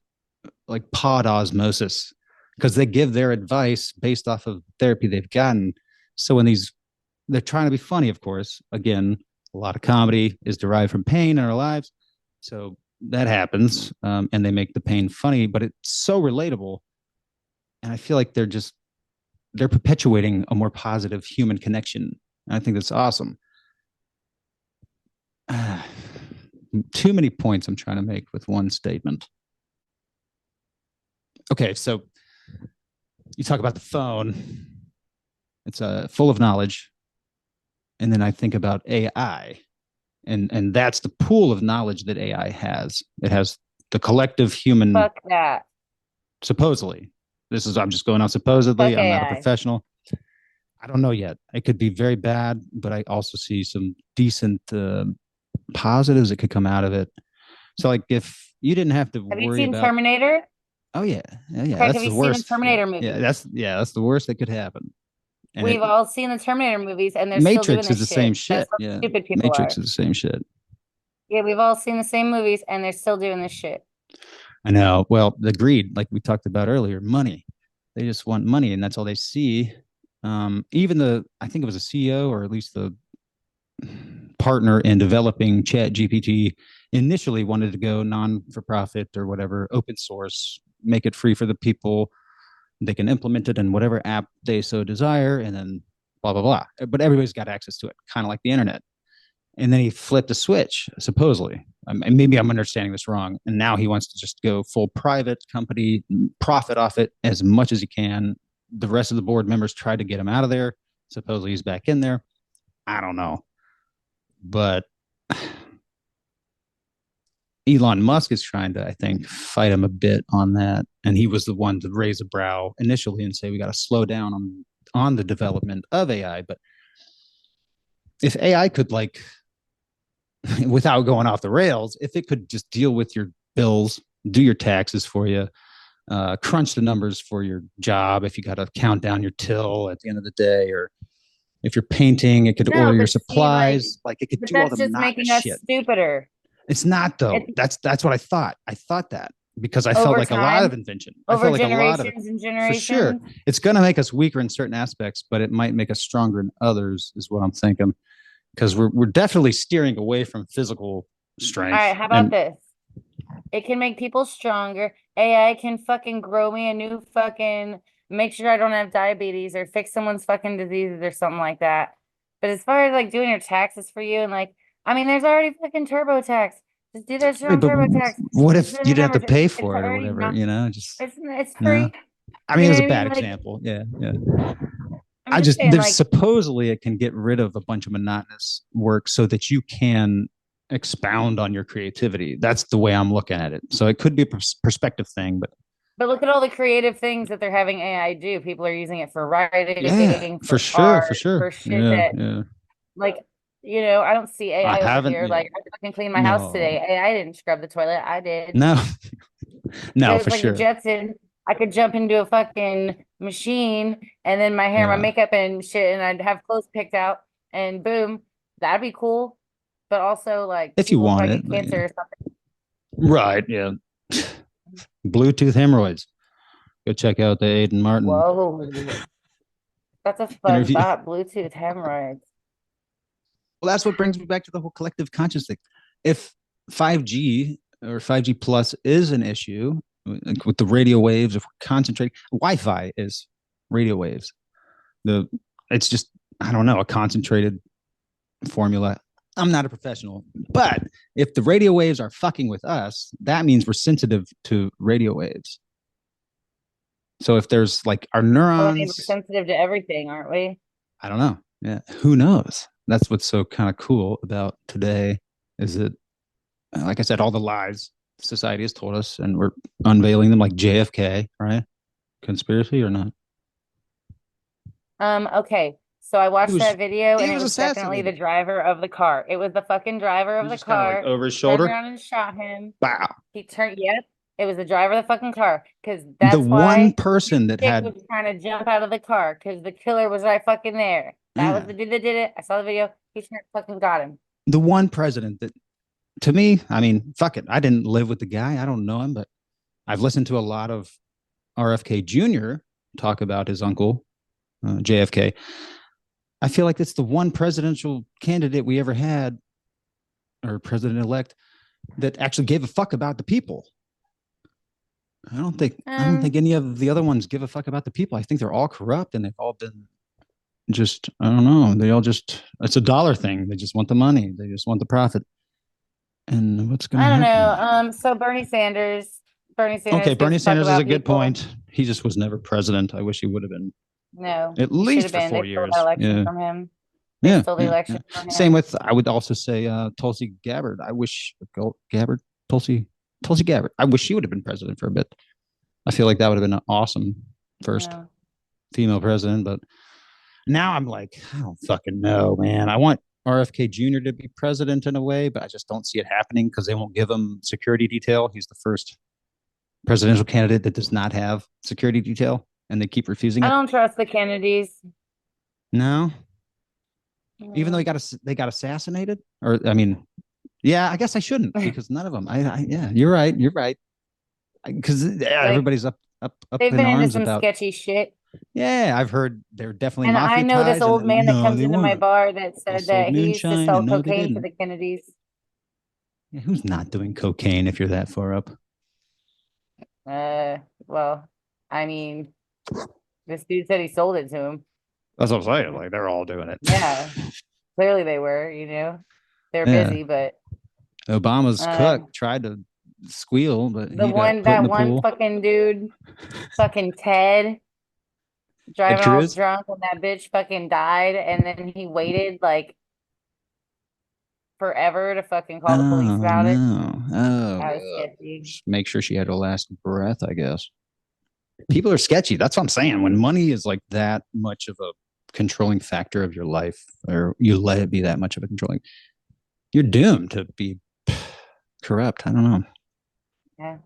like pod osmosis, because they give their advice based off of therapy they've gotten. So when they're trying to be funny, of course. Again, a lot of comedy is derived from pain in our lives, so that happens, and they make the pain funny, but it's so relatable, and I feel like they're perpetuating a more positive human connection. And I think that's awesome. Too many points I'm trying to make with one statement. Okay, so you talk about the phone. It's full of knowledge, and then I think about AI, and that's the pool of knowledge that AI has. It has the collective human. Fuck that. Supposedly, I'm just going on supposedly. Fuck I'm not a AI. professional. I don't know yet. It could be very bad, but I also see some decent positives that could come out of it. So, like, if you didn't have to Have you worry seen about, Terminator? oh yeah, yeah, Craig, that's have you the seen the worst. Yeah, Terminator movies? that's the worst that could happen. And We've all seen the Terminator movies and they're still doing Matrix is this the same shit. That's shit. how Yeah, stupid people Matrix are. is the same shit. Yeah, we've all seen the same movies and they're still doing this shit. I know. Well, the greed, like we talked about earlier, money. They just want money, and that's all they see. Even I think it was a CEO or at least the partner in developing Chat GPT initially wanted to go non for profit or whatever, open source, make it free for the people. They can implement it in whatever app they so desire, and then blah blah blah. But everybody's got access to it, kind of like the internet. And then he flipped a switch, supposedly. And maybe I'm understanding this wrong. And now he wants to just go full private company, profit off it as much as he can. The rest of the board members tried to get him out of there. Supposedly he's back in there. I don't know. But Elon Musk is trying to, I think, fight him a bit on that. And he was the one to raise a brow initially and say we got to slow down on the development of AI. But if AI could like without going off the rails, if it could just deal with your bills, do your taxes for you, crunch the numbers for your job, if you got to count down your till at the end of the day, or if you're painting, it could No, order your but see, supplies, like it could but do all the that's just monotonous making us shit. stupider. It's not though. It's That's what I thought. I thought that because I felt over like a lot of time, invention. I over felt like a lot of it generations and for sure. generations. It's going to make us weaker in certain aspects, but it might make us stronger in others, is what I'm thinking. Because we're definitely steering away from physical All strength right, how about and this? It can make people stronger. AI can fucking grow me a new fucking, make sure I don't have diabetes or fix someone's fucking diseases or something like that. But as far as like doing your taxes for you and like, I mean, there's already fucking TurboTax. Just do that shit Right, on but TurboTax. what Just do if it you on didn't have to TurboTax. pay It's for it or already whatever? not. Just It's no. free. I You mean, it know was what a I bad mean? Like, example. Yeah, yeah. I'm I just just saying, there's like, supposedly it can get rid of a bunch of monotonous work so that you can expound on your creativity. That's the way I'm looking at it. So it could be a perspective thing, but but look at all the creative things that they're having AI do. People are using it for yeah, writing, for for sure, for art, sure. for shit Yeah, that, yeah. like, I don't see I AI over haven't. here. Yeah, Like, I fucking cleaned my house no, today. AI didn't scrub the toilet. I did. no, no, It was for like the sure. Jetson. I could jump into a fucking machine and then my hair, my Yeah, makeup and shit, and I'd have clothes picked out and boom, that'd be cool. But also, like, if you people would want probably it, get but cancer yeah, or something. right. Yeah, Bluetooth hemorrhoids. Go check out the Aiden Martin Whoa, that's a fun interview. thought. Bluetooth hemorrhoids. Well, that's what brings me back to the whole collective conscious thing. If 5G or 5G plus is an issue like with the radio waves, if we're concentrating, Wi-Fi is radio waves. The it's just I don't know a concentrated formula. I'm not a professional, but if the radio waves are fucking with us, that means we're sensitive to radio waves. So if there's like our Well, I mean, we're neurons, sensitive to everything, aren't we? I don't know. Yeah, who knows? That's what's so kind of cool about today is that like I said, all the lies society has told us, and we're unveiling them, like JFK, right? Conspiracy or not? Okay. So I He watched was that video and he it was was definitely the assassinated. driver of the car. It was the fucking driver He of was the just kind of like car. over his Turned shoulder. around and shot him. Wow. Yep, it was the driver of the fucking car. Because The that's one why person that chick had was trying to jump out of the car because the killer was right fucking there. That was yeah, the dude that did it. I saw the video. He sure fucking got him. the one president that to me, I mean, fuck it. I didn't live with the guy. I don't know him, but I've listened to a lot of RFK Jr. talk about his uncle, JFK. I feel like it's the one presidential candidate we ever had, or president elect, that actually gave a fuck about the people. I don't think Um, any of the other ones give a fuck about the people. I think they're all corrupt and they've all been just I don't know. They all just it's a dollar thing. They just want the money. They just want the profit. And what's going to I don't know. happen? So Bernie Okay, Sanders gives Bernie a fuck Sanders is a about good people. point. He just was never president. I wish he would have been No, at he should least have for been. They four stole that years. election Yeah, from him. They yeah, stole the yeah, yeah. election from Same him. with I would also say Tulsi Gabbard. I wish Gabbard Tulsi Gabbard. I wish she would have been president for a bit. I feel like that would have been an awesome first No. female president, but now I'm like, I don't fucking know, man. I want RFK Jr. to be president in a way, but I just don't see it happening because they won't give him security detail. He's the first presidential candidate that does not have security detail, and they keep refusing I it. don't trust the Kennedys. No, even though No. they got assassinated, or I mean, yeah, I guess I shouldn't because none of them. Yeah, you're right. You're right. Because Like, everybody's up they've in been into arms some about. sketchy shit. Yeah, I've heard they're definitely And I mafia know this ties, and old then man that no, comes they into my weren't. bar that They said sold that he used to moonshine, sell and no, they cocaine to didn't. the Kennedys. Yeah, who's not doing cocaine if you're that far up? Uh, well, I mean, this dude said he sold it to him. That's what I'm saying. Like they're all doing it. Yeah, clearly they were, they're Yeah. busy, but Obama's uh, cook tried to squeal, but the he got one put in that the one pool. fucking dude, fucking Ted, Ted driving all Cruz? drunk when that bitch fucking died, and then he waited like forever to fucking call the police Oh about it. no. Oh That was god. sketchy. Just make sure she had her last breath, I guess. People are sketchy. That's what I'm saying. When money is like that much of a controlling factor of your life, or you let it be that much of a controlling, you're doomed to be corrupt. I don't know. Yeah,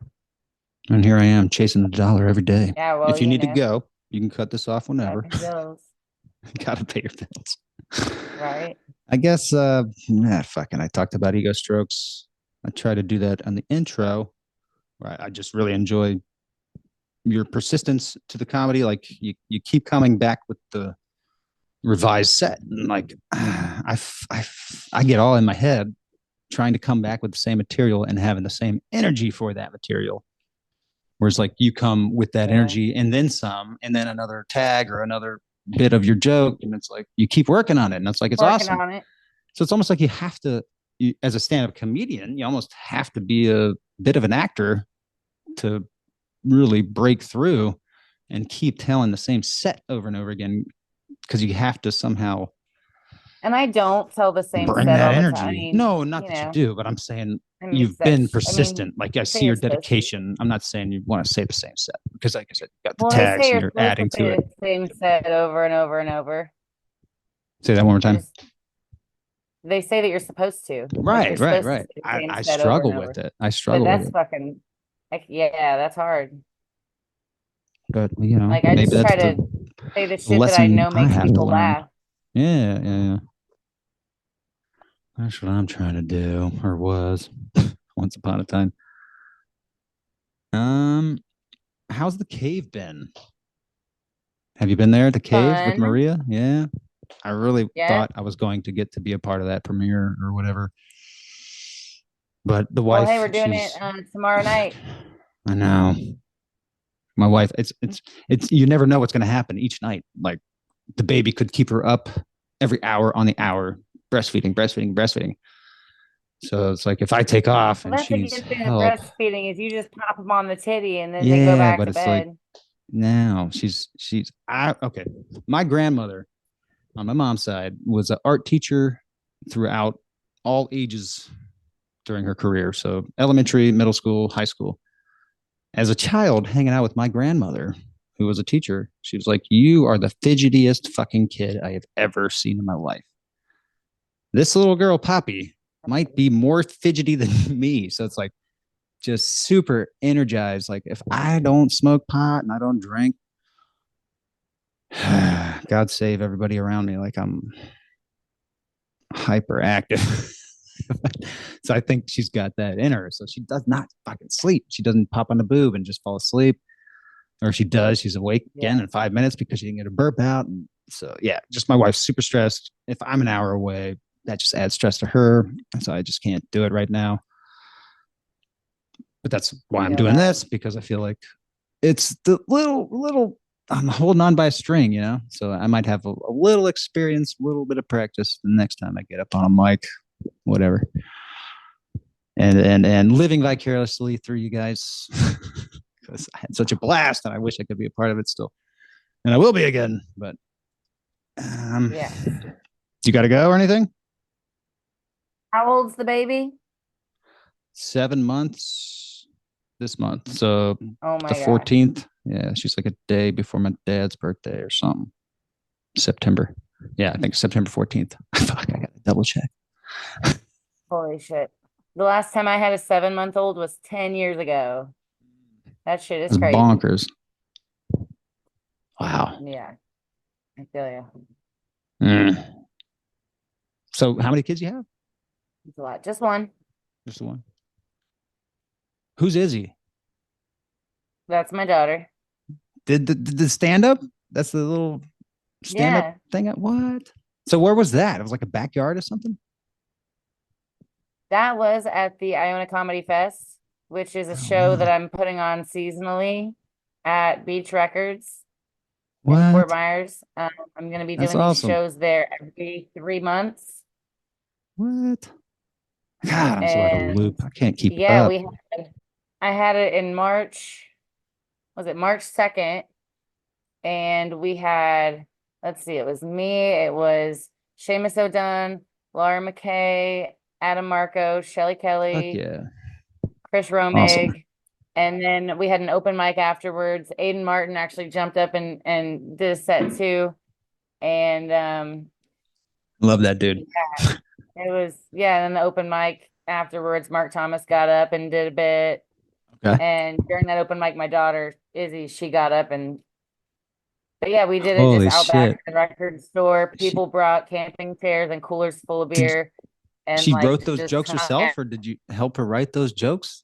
And here I am chasing the dollar every day. yeah. Well, If you need to go, you can cut this off gotta whenever. pay bills, You gotta pay your bills. right? I guess fucking I talked about ego strokes. I try to do that on the intro. Where I just really enjoy your persistence to the comedy. Like you keep coming back with the revised set. And like I get all in my head trying to come back with the same material and having the same energy for that material. Whereas like you come with that Yeah, energy and then some, and then another tag or another bit of your joke, and it's like you keep working on it, and it's like it's working awesome. on it. So it's almost like as a stand-up comedian, you almost have to be a bit of an actor to really break through and keep telling the same set over and over again, because you have to somehow And I don't tell the same bring set that all the time. I energy. mean, No, not that you do, but I'm saying I mean, you've been I mean, persistent. Like I they say see you're your supposed to. dedication. I'm not saying you want to say the same set, because like I said, you got the Well, they say tags and you're you're supposed to adding to say it. the same set over and over and over. Say that one more I time. just They say that you're supposed to. Like you're Right, right, supposed to right. say the same I set over struggle and with over. it. I But struggle with that's it. fucking like, yeah, that's hard. But you know, Like I maybe just that's try the to say the shit that I lesson know I makes have to people learn. laugh. Yeah, yeah, yeah. That's what I'm trying to do, or was once upon a time. Um, how's the cave been? Have you been there at the cave with Fun. Maria? Yeah. I really Yeah. thought I was going to get to be a part of that premiere or whatever. But the Well, hey, wife, we're doing it she's tomorrow night. I know. My wife, it's you never know what's gonna happen each night. Like the baby could keep her up every hour on the hour, breastfeeding, breastfeeding, breastfeeding. So it's like if I take off Well, and that's she a needs good thing with help, breastfeeding is you just pop them on the titty and then they go yeah, back but to it's like bed. now she's I okay. My grandmother on my mom's side was an art teacher throughout all ages during her career. So elementary, middle school, high school. As a child, hanging out with my grandmother, who was a teacher, she was like, "You are the fidgetiest fucking kid I have ever seen in my life. This little girl, Poppy, might be more fidgety than me." So it's like just super energized. Like if I don't smoke pot and I don't drink, God save everybody around me. Like I'm hyperactive. So I think she's got that in her. So she does not fucking sleep. She doesn't pop on the boob and just fall asleep. Or if she does, she's awake again Yeah. in 5 minutes because she didn't get a burp out. And so yeah, just my wife's super stressed. If I'm an hour away, that just adds stress to her. So I just can't do it right now. But that's why I'm Feel doing that. this, because I feel like it's the little I'm holding on by a string, you know. So I might have a little experience, a little bit of practice the next time I get up on a mic, whatever. And living vicariously through you guys, because I had such a blast and I wish I could be a part of it still, and I will be again. But Yeah. you got to go or anything? How old's the baby? 7 months this month, so Oh the my gosh. 14th. Yeah, she's like a day before my dad's birthday or something. September. Yeah, I think September 14th. Fuck, I gotta double check. Holy shit. The last time I had a 7-month-old was 10 years ago. That shit is It's crazy. bonkers. Wow. Yeah, I feel you. Mm. So, how many kids you have? It's a lot. Just one. Just the one. Who's Izzy? That's my daughter. Did the stand up? That's the little stand up Yeah, thing. What? So where was that? It was like a backyard or something. that was at the Iona Comedy Fest, which is a Oh show that wow! I'm putting on seasonally at Beach Records in Fort What? Myers. I'm going to be That's doing these awesome. shows there every 3 months. What? God, I'm so out of the And loop. I can't keep yeah, up. I had it in March. Was it March 2nd? And we had, let's see, it was me, it was Seamus O'Dunn, Laura McKay, Adam Marco, Shelly Fuck Kelly, yeah! Chris Awesome. Romig, and then we had an open mic afterwards. Aiden Martin actually jumped up and did a set too. And Love that dude. yeah, it was yeah, and then the open mic afterwards, Mark Thomas got up and did a bit. Okay. And during that open mic, my daughter, Izzy, she got up and but yeah, we did it just Holy out back shit! at the record store. She People brought camping chairs and coolers full of did. beer and She like wrote those just jokes hung out. herself, or did you help her write those jokes?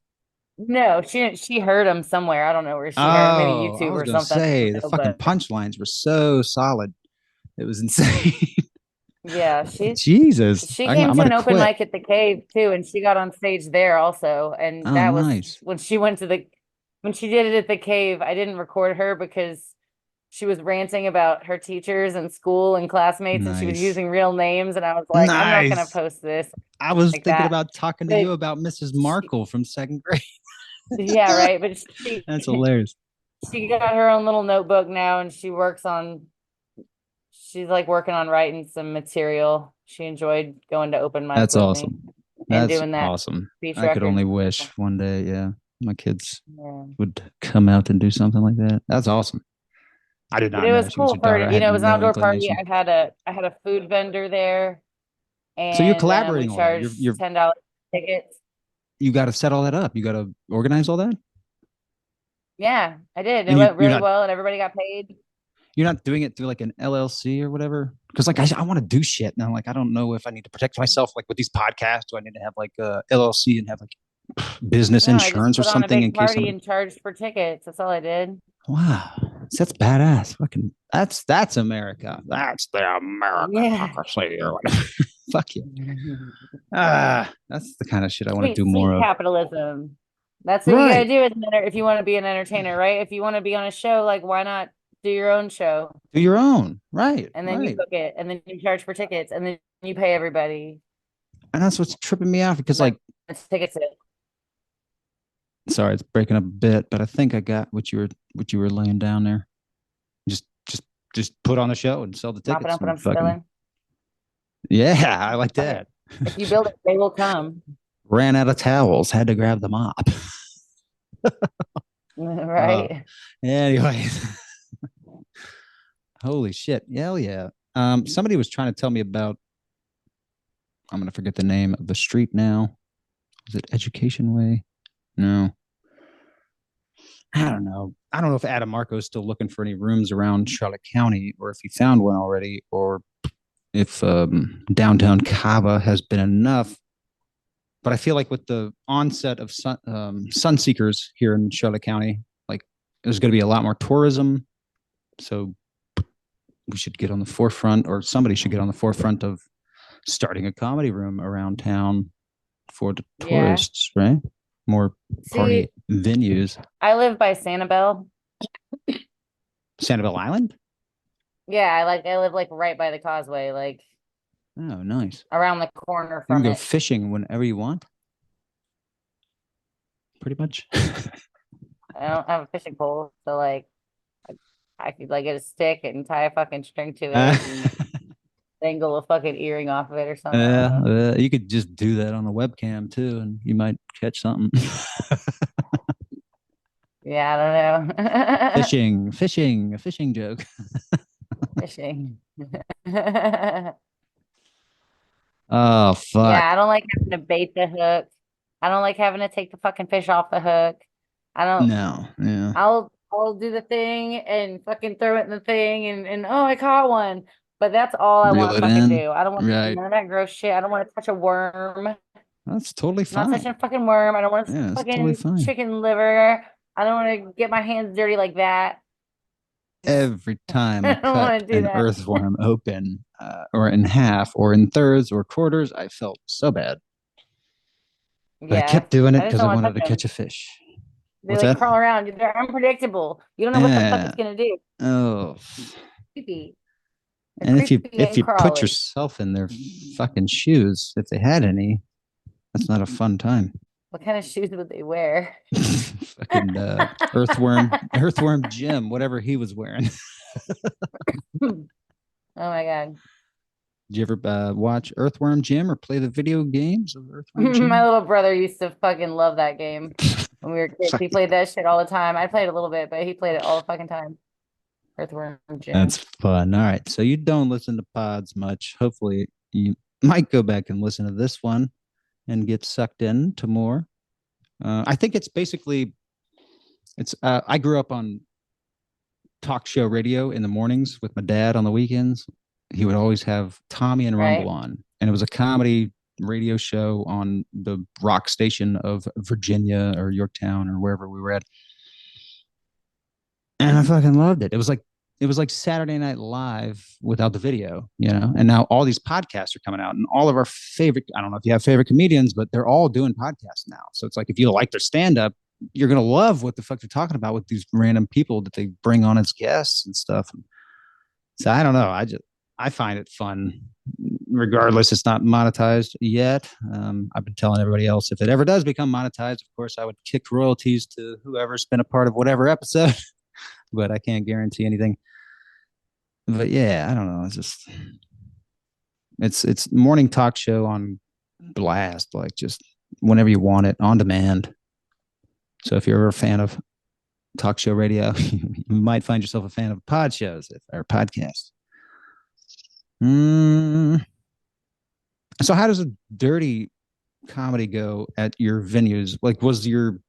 No, she heard them somewhere. I don't know where she heard them, maybe Oh, I YouTube was or gonna something. I say don't the know, fucking but punchlines were so solid. It was insane. yeah, Jesus, she I'm came to gonna an open quit. mic at the Cave too, and she got on stage there also. And Oh, that was nice. when she went to the when she did it at the Cave. I didn't record her because she was ranting about her teachers and school and classmates, and she was Nice. using real names. And I was like, I'm not gonna Nice. post this I was like thinking that. about talking to But you about Mrs. she, Markle from second grade. yeah, right. But she That's hilarious. she got her own little notebook now, and she's like working on writing some material. She enjoyed going to open mic That's with me awesome. and That's doing that awesome. speech I could record. only wish one day, yeah, my kids Yeah. would come out and do something like that. That's awesome. I did But not it know was she was cool your for, daughter. I had it was an no outdoor party. inclination. I had a food vendor there, So you're and we collaborating all that. charged $10 tickets. You got to set all that up. You got to organize all that. Yeah, I did. It And went you're really not well, and everybody got paid. doing it through like an LLC or whatever. Because like I want to do shit, and I'm like I don't know if I need to protect myself like with these podcasts. Do I need to have like a LLC and have like business No, I just insurance or put on a something in big case party somebody? and charged for tickets. That's all I did. Wow, that's badass. Fucking that's America. That's the Yeah. Americocracy or whatever. Fuck you. That's the kind of shit I want to do Sweet, more sweet of. capitalism. That's what you gotta Right. do if you want to be an entertainer, right? If you want to be on a show, like why not do your own show Do your own. Right. and then you Right. book it and then you charge for tickets and then you pay everybody And that's what's tripping me out because like tickets. sorry, it's breaking up a bit, but I think I got what you were laying down there. Just put on a show and sell the Mop it tickets up and and I'm fucking selling. yeah, I like Fuck it. that. If you build it, they will come. Ran out of towels, had to grab the mop. Uh, Right? anyways, holy shit, hell yeah. Somebody was trying to tell me about. I'm gonna forget the name of the street now. Is it Education Way? No, I don't know. I don't know if Adam Marco is still looking for any rooms around Charlotte County, or if he found one already, or if downtown Cava has been enough. But I feel like with the onset of sun seekers here in Charlotte County, like there's going to be a lot more tourism. So we should get on the forefront, or somebody should get on the forefront of starting a comedy room around town for the Yeah. tourists, right? More party See, venues. I live by Sanibel. Sanibel Island? Yeah, I live like right by the causeway, like Oh, nice. around the corner You can from go it. fishing whenever you want. Pretty much. I don't have a fishing pole, so like I could like get a stick and tie a fucking string to it and dangle a fucking earring off of it or something. I don't know. You could just do that on a webcam too, and you might catch something. Yeah, I don't know. Fishing, a fishing joke. Fishing. Yeah, Oh fuck. I don't like having to bait the hook. I don't like having to take the fucking fish off the hook. I don't No, yeah. I'll do the thing and fucking throw it in the thing and oh I caught one. But that's all I Reel want to it fucking in. do. I don't want to do Right. none of that gross shit. I don't want to touch a worm. I'm That's totally not touching fine. a fucking worm. I don't want to Yeah, it's totally fucking fine. chicken liver. I don't want to get my hands dirty like that. Every time I I don't cut want to do an that. earthworm open, or in half, or in thirds, or quarters, I felt so bad. But I Yeah. kept doing it I just because I don't want to wanted touch to them. catch a fish. They What's like that? crawl around. They're unpredictable. You don't know what the fuck Yeah. it's gonna do. Oh. Creepy. They're And creepy if and you put crawly. yourself in their fucking shoes, if they had any, that's not a fun time. What kind of shoes would they wear? Fucking earthworm Jim, whatever he was wearing. Oh my God. Did you ever watch Earthworm Jim or play the video games of Earthworm My Jim? little brother used to fucking love that game when we were kids. Fuck He yeah. played that shit all the time. I played a little bit, but he played it all the fucking time. Earthworm That's Jim. fun. All right. So you don't listen to pods much. Hopefully you might go back and listen to this one and get sucked in to more. I think it's basically I grew up on talk show radio in the mornings with my dad on the weekends. He would always have Tommy and Rumble Right? on, and it was a comedy radio show on the rock station of Virginia or Yorktown or wherever we were at. And I fucking loved it. It was like Saturday Night Live without the video, you know. And now all these podcasts are coming out, and all of our favorite, I don't know if you have favorite comedians, but they're all doing podcasts now. So it's like if you like their stand up, you're gonna love what the fuck they're talking about with these random people that they bring on as guests and stuff. So I don't know. I find it fun. Regardless, it's not monetized yet. I've been telling everybody else if it ever does become monetized, of course, I would kick royalties to whoever's been a part of whatever episode, but I can't guarantee anything. But yeah, I don't know. It's morning talk show on blast, like just whenever you want it on demand. So if you're ever a fan of talk show radio, you might find yourself a fan of pod shows or podcasts. So how does a dirty comedy go at your venues? Like, was your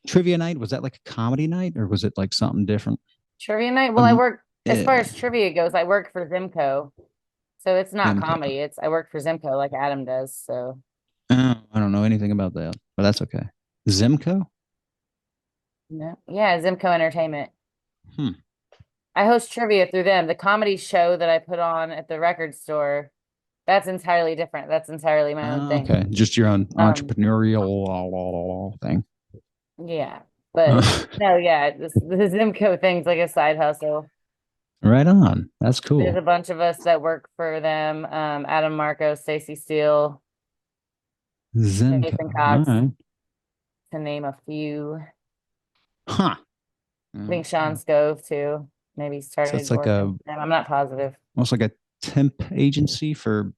trivia night, was that like a comedy night or was it like something different? Trivia night. Well, I work as far Yeah, as trivia goes. I work for Zimco, so it's not Simcoe. comedy. It's I work for Zimco like Adam does. So Oh, I don't know anything about that, but that's okay. Zimco? no, yeah, Zimco Entertainment. Hmm. I host trivia through them. The comedy show that I put on at the record store, that's entirely different. That's entirely my own thing. Okay, just your own Um, entrepreneurial thing. yeah, but no, yeah, the Zimco thing's like a side hustle. Right on. That's There's cool. a bunch of us that work for them. Adam Marco, Stacy Steele, Zimco. Nathan All Cox, right. to name a few. Huh. I think Sean Scove too. Maybe So it's started like working for them. I'm not positive. almost like a temp agency for.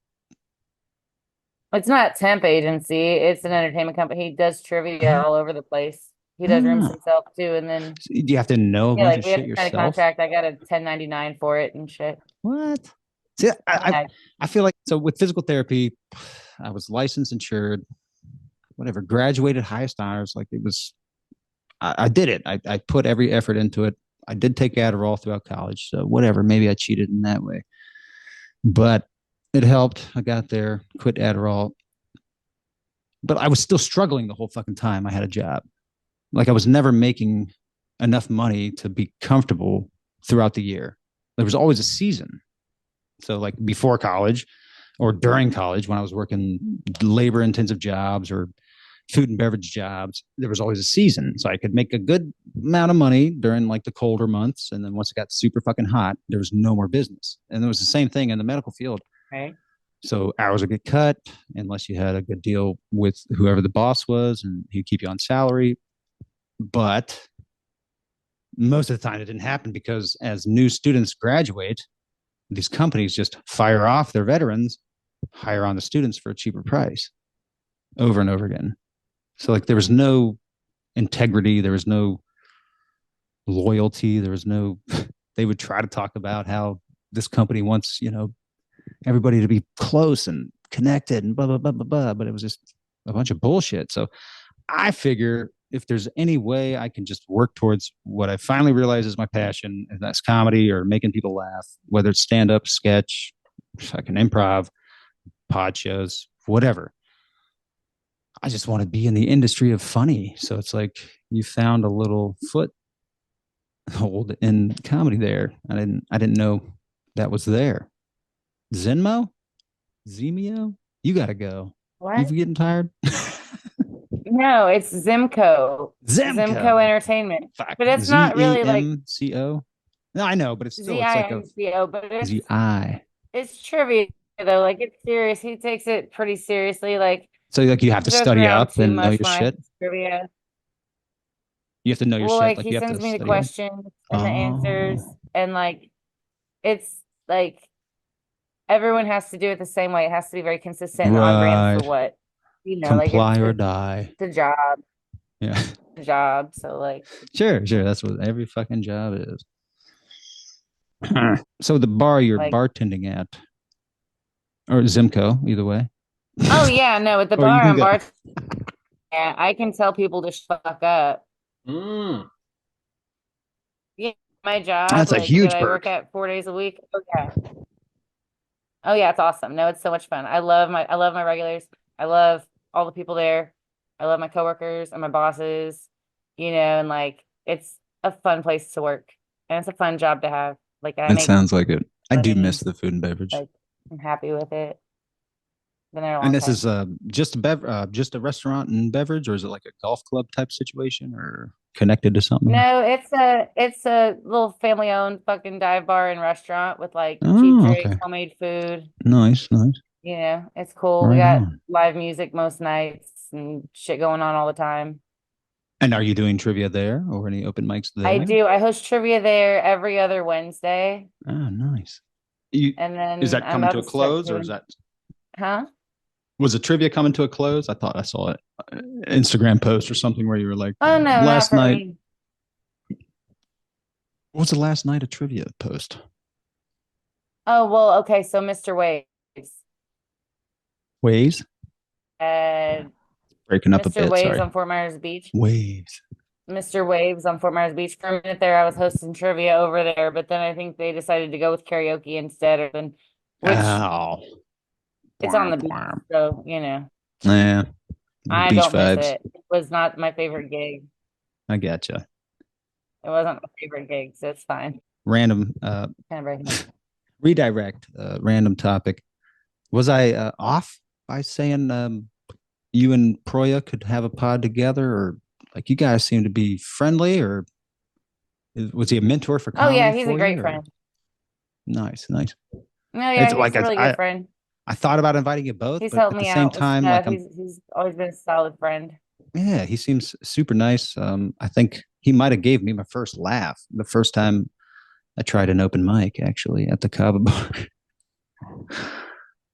It's not a temp agency. It's an entertainment company. He does trivia all over the place. He does rooms Oh. himself too. And then, Do you have to know a yeah, bunch like of we have shit to sign a yourself? contract. I got a 1099 for it and shit. What? See, Yeah. I feel like so with physical therapy, I was licensed, insured, whatever, graduated highest honors. Like it was, I did it. I put every effort into it. I did take Adderall throughout college, so whatever. Maybe I cheated in that way, but it helped. I got there, quit Adderall, but I was still struggling the whole fucking time. I had a job. Like I was never making enough money to be comfortable throughout the year. There was always a season. So like before college or during college when I was working labor intensive jobs or food and beverage jobs, there was always a season. So I could make a good amount of money during like the colder months. And then once it got super fucking hot, there was no more business. And it was the same thing in the medical field. Right. So hours would get cut unless you had a good deal with whoever the boss was and he'd keep you on salary. But most of the time it didn't happen because as new students graduate, these companies just fire off their veterans, hire on the students for a cheaper price over and over again. So like there was no integrity, there was no loyalty, there was no they would try to talk about how this company wants, everybody to be close and connected and blah blah blah blah blah, but it was just a bunch of bullshit. So I figure if there's any way I can just work towards what I finally realize is my passion, and that's comedy or making people laugh, whether it's stand up, sketch, fucking improv, pod shows, whatever. I just want to be in the industry of funny. So it's like you found a little foothold in comedy there. I didn't know that was there. Zenmo? Zemio? You gotta go. You What? getting tired? No, it's Zimco. Zimco Zemco. Entertainment. Fuck. But it's Z not E really like M C O. No, I know, but it's still it's like a ZIMCO, but Z I. it's trivia though. Like it's serious. He takes it pretty seriously. Like So like you have he to joke study around up too and know much your when I shit. teach trivia. You have to know your Well, shit. like Like he you have sends to me the study up. questions and the answers, Oh, and like it's like everyone has to do it the same way. It has to be very consistent and on brand for right. what like Comply or die. it's a job, Yeah. job. So like, Sure, sure. That's what every fucking job is. So the bar you're like, bartending at, or Zimco, either way. oh yeah, no, at the Or you bar can I'm go. bar. Yeah, I can tell people to fuck up. Mm. Yeah, my job, That's a like that huge I work perk. at 4 days a week. Oh yeah. Oh yeah, it's awesome. No, it's so much fun. I love my regulars. I love all the people there. I love my coworkers and my bosses, and like it's a fun place to work. And it's a fun job to have. Like I It make sounds like it. I do miss money, the food and beverage. like I'm happy with it. Been there a And long this time. is just a restaurant and beverage, or is it like a golf club type situation, or connected to something? No, it's a little family owned fucking dive bar and restaurant with like cheap Oh, drinks, okay. homemade food. Nice, nice. You know, it's cool. We Right got on. live music most nights and shit going on all the time. And are you doing trivia there or any open mics I there? do. I host trivia there every other Wednesday. Oh, nice. You And is then that I'm coming about to a to start close, or is doing, that huh? was the trivia coming to a close? I thought I saw it Instagram post or something where you were like Oh no, not last for night. me. What was the last night of trivia post? Oh, well, okay. So Mr. Waves, Waves uh, breaking up a Mr. bit. Waves Sorry. on Fort Myers Beach. Waves. Mr. Waves on Fort Myers Beach. For a minute there, I was hosting trivia over there, but then I think they decided to go with karaoke instead, which Oh, it's on bwah, the beach. bwah. So, Yeah, I beach don't miss vibes. it. It was not my favorite gig. I gotcha. It wasn't my favorite gig, so it's fine. Random Kind of breaking up. redirect. Random topic. Was I off by saying you and Proya could have a pod together, or like you guys seem to be friendly, or was he a mentor for Oh yeah, comedy he's a for you? great Or friend. nice, nice. No, yeah, It's he's like a really good friend. I thought about inviting you both, He's but helped at the me same out with time, like stuff. I'm He's always been a solid friend. yeah, he seems super nice. I think he might have gave me my first laugh the first time I tried an open mic actually at the Cabo Bar.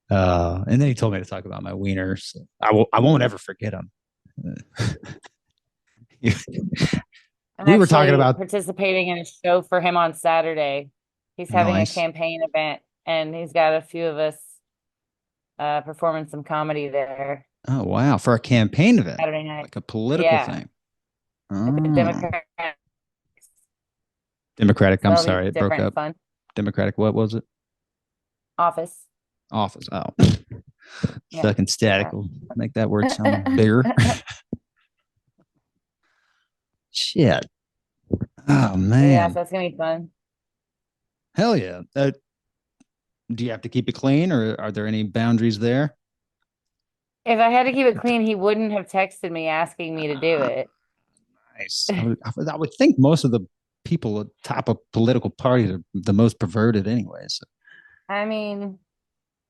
And then he told me to talk about my wieners. I won't ever forget him. I'm We were talking actually about participating in a show for him on Saturday. He's having a nice. campaign event and he's got a few of us performing some comedy there Oh wow, for a campaign event, Saturday night. like a political Yeah, thing. at the Oh, Democrat. Democratic. So I'm that'll be sorry, it broke different and up. fun. Democratic. What was it? Office. Office. Oh, Yeah. stuck in static will make that word sound bigger. Shit. Oh Yeah, so man. that's gonna be fun. Hell yeah. Do you have to keep it clean, or are there any boundaries there? If I had to keep it clean, he wouldn't have texted me asking me to do Ah, it. nice. I would think most of the people at top of political parties are the most perverted, anyways. So I mean,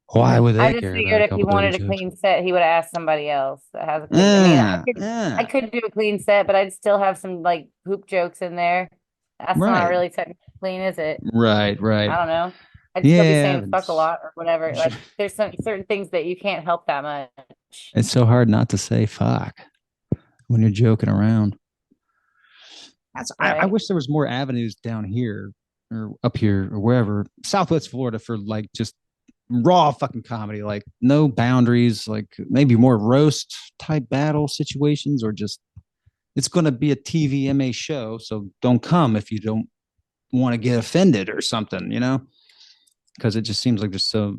why would I they just care about figured a if he couple dirty wanted a jokes? clean set, he would have asked somebody else that has a clean. I mean, Ah, I ah. could do a clean set, but I'd still have some like poop jokes in there. That's not Right, really technically clean, is it? right, I right. don't know. I'd still be Yeah, saying fuck a lot or whatever. Like there's some certain things that you can't help that much, it's so hard not to say fuck when you're joking around. I right? wish there was more avenues down here or up here or wherever, Southwest Florida, for like just raw fucking comedy, like no boundaries, like maybe more roast type battle situations, or just it's going to be a TVMA show, so don't come if you don't want to get offended or something, because it just seems like there's so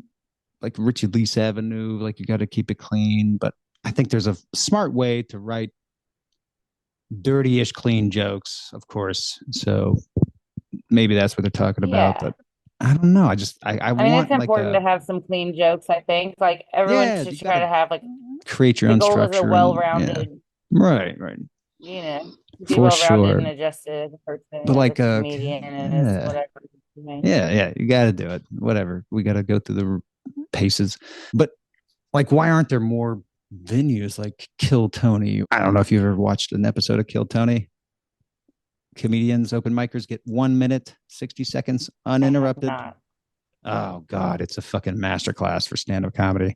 like Richard Lease Avenue, like you got to keep it clean. But I think there's a smart way to write dirty-ish clean jokes, of course. So maybe that's what they're talking about. Yeah. But I don't know. I I mean, it's want like important a to have some clean jokes, I think. Like everyone yeah. should You got try to to have like create your the own goal is a structure and yeah, well-rounded, right, right, you know, to be for well-rounded sure. and adjusted as a person, But as a like comedian, and as yeah, whatever. You know. yeah. You got to do it. Whatever. We got to go through the paces. But like, why aren't there more venues like Kill Tony? I don't know if you've ever watched an episode of Kill Tony. Comedians, open micers get 1 minute, 60 seconds I have uninterrupted. not. Oh God, it's a fucking masterclass for stand-up comedy.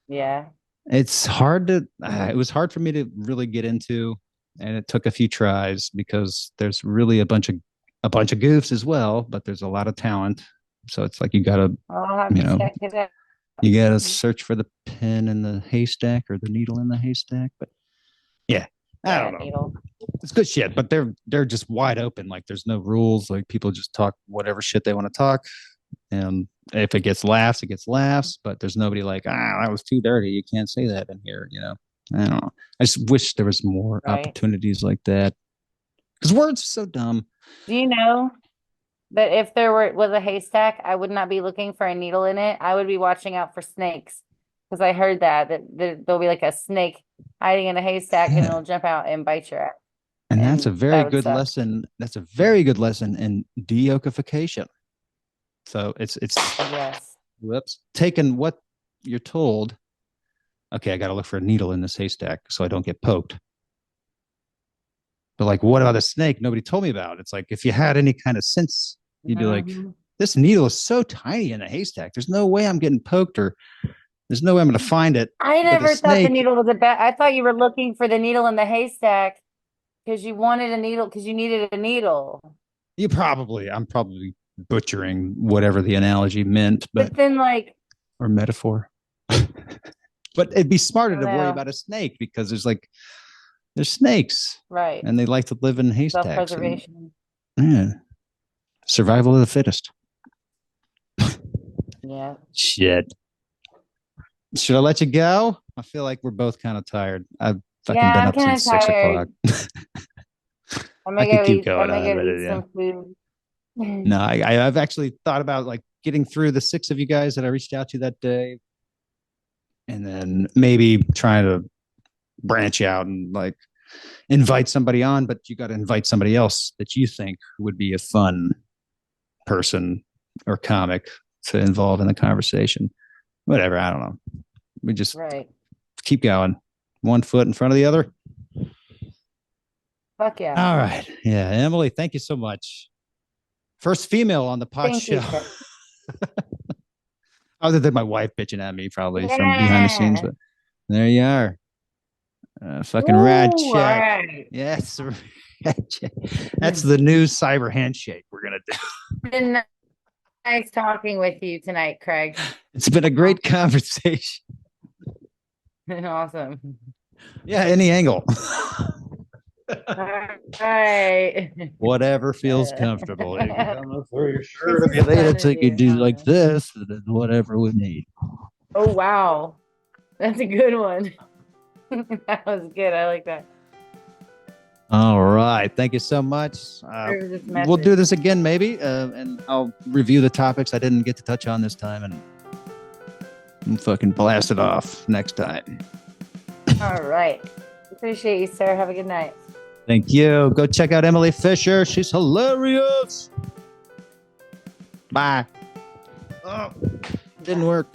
Yeah. It's hard to. It was hard for me to really get into, and it took a few tries because there's really a bunch of goofs as well, but there's a lot of talent. So it's like you gotta, I'll have you to know, check it out. you gotta search for the pin in the haystack or the needle in the haystack. But yeah, I don't Yeah, know. needle. It's good shit, but they're just wide open. Like there's no rules. Like people just talk whatever shit they want to talk. And if it gets laughs, it gets laughs. But there's nobody like, that was too dirty. You can't say that in here. I don't know. I just wish there was more Right. opportunities like that because words are so dumb. Do you know that if there was a haystack, I would not be looking for a needle in it. I would be watching out for snakes. Because I heard that there'll be like a snake hiding in a haystack and Yeah. it'll jump out and bite your ass. And that's a And very that would good suck. lesson. That's a very good lesson in de-yokification. So it's Yes. whoops, taking what you're told. Okay, I got to look for a needle in this haystack so I don't get poked. But like, what about a snake? Nobody told me about. It's like if you had any kind of sense, you'd be like, Mhm. this needle is so tiny in a haystack. There's no way I'm getting poked, or there's no way I'm going to find it. I But the never thought the snake, needle was a bad. I thought you were looking for the needle in the haystack because you wanted a needle because you needed a needle. I'm probably butchering whatever the analogy meant, but But then, like, or metaphor. But it'd be smarter I to don't worry know. about a snake because there's snakes Right. and they like to live in haystacks and Self-preservation. yeah, survival of the fittest. Yeah. Shit. Should I let you go? I feel like we're both kind of tired. I've fucking Yeah, been I'm up kind of since 6 o'clock. tired. I'm I gonna could go keep eat. I'm going gonna on, go but eat yeah. some food. No, I've actually thought about like getting through the 6 of you guys that I reached out to that day, and then maybe trying to branch out and like invite somebody on, but you got to invite somebody else that you think would be a fun person or comic to involve in the conversation. Whatever, I don't know. We just Right. keep going, one foot in front of the other. Fuck yeah. All right. Yeah, Emily, thank you so much. First female on the pod Thank you, show. Chris. Other than my wife bitching at me probably from behind the scenes, Yeah. but there you are. Fucking rad Ooh, all check. right. Yes. That's the new cyber handshake we're going to do. Been nice talking with you tonight, Craig. It's been a great conversation. Been awesome. Yeah, any angle. All right. Whatever feels comfortable. You can come up for your shirt This if you is need fun it, so to you can do do, like huh? this, and then whatever we need. Oh, wow. That's a good one. That was good. I like that. All right. Thank you so much. There's this We'll do message. this again, maybe, and I'll review the topics I didn't get to touch on this time and fucking blast it off next time. All right. Appreciate you, sir. Have a good night. Thank you. Go check out Emily Fisher. She's hilarious. Bye. Oh, didn't work.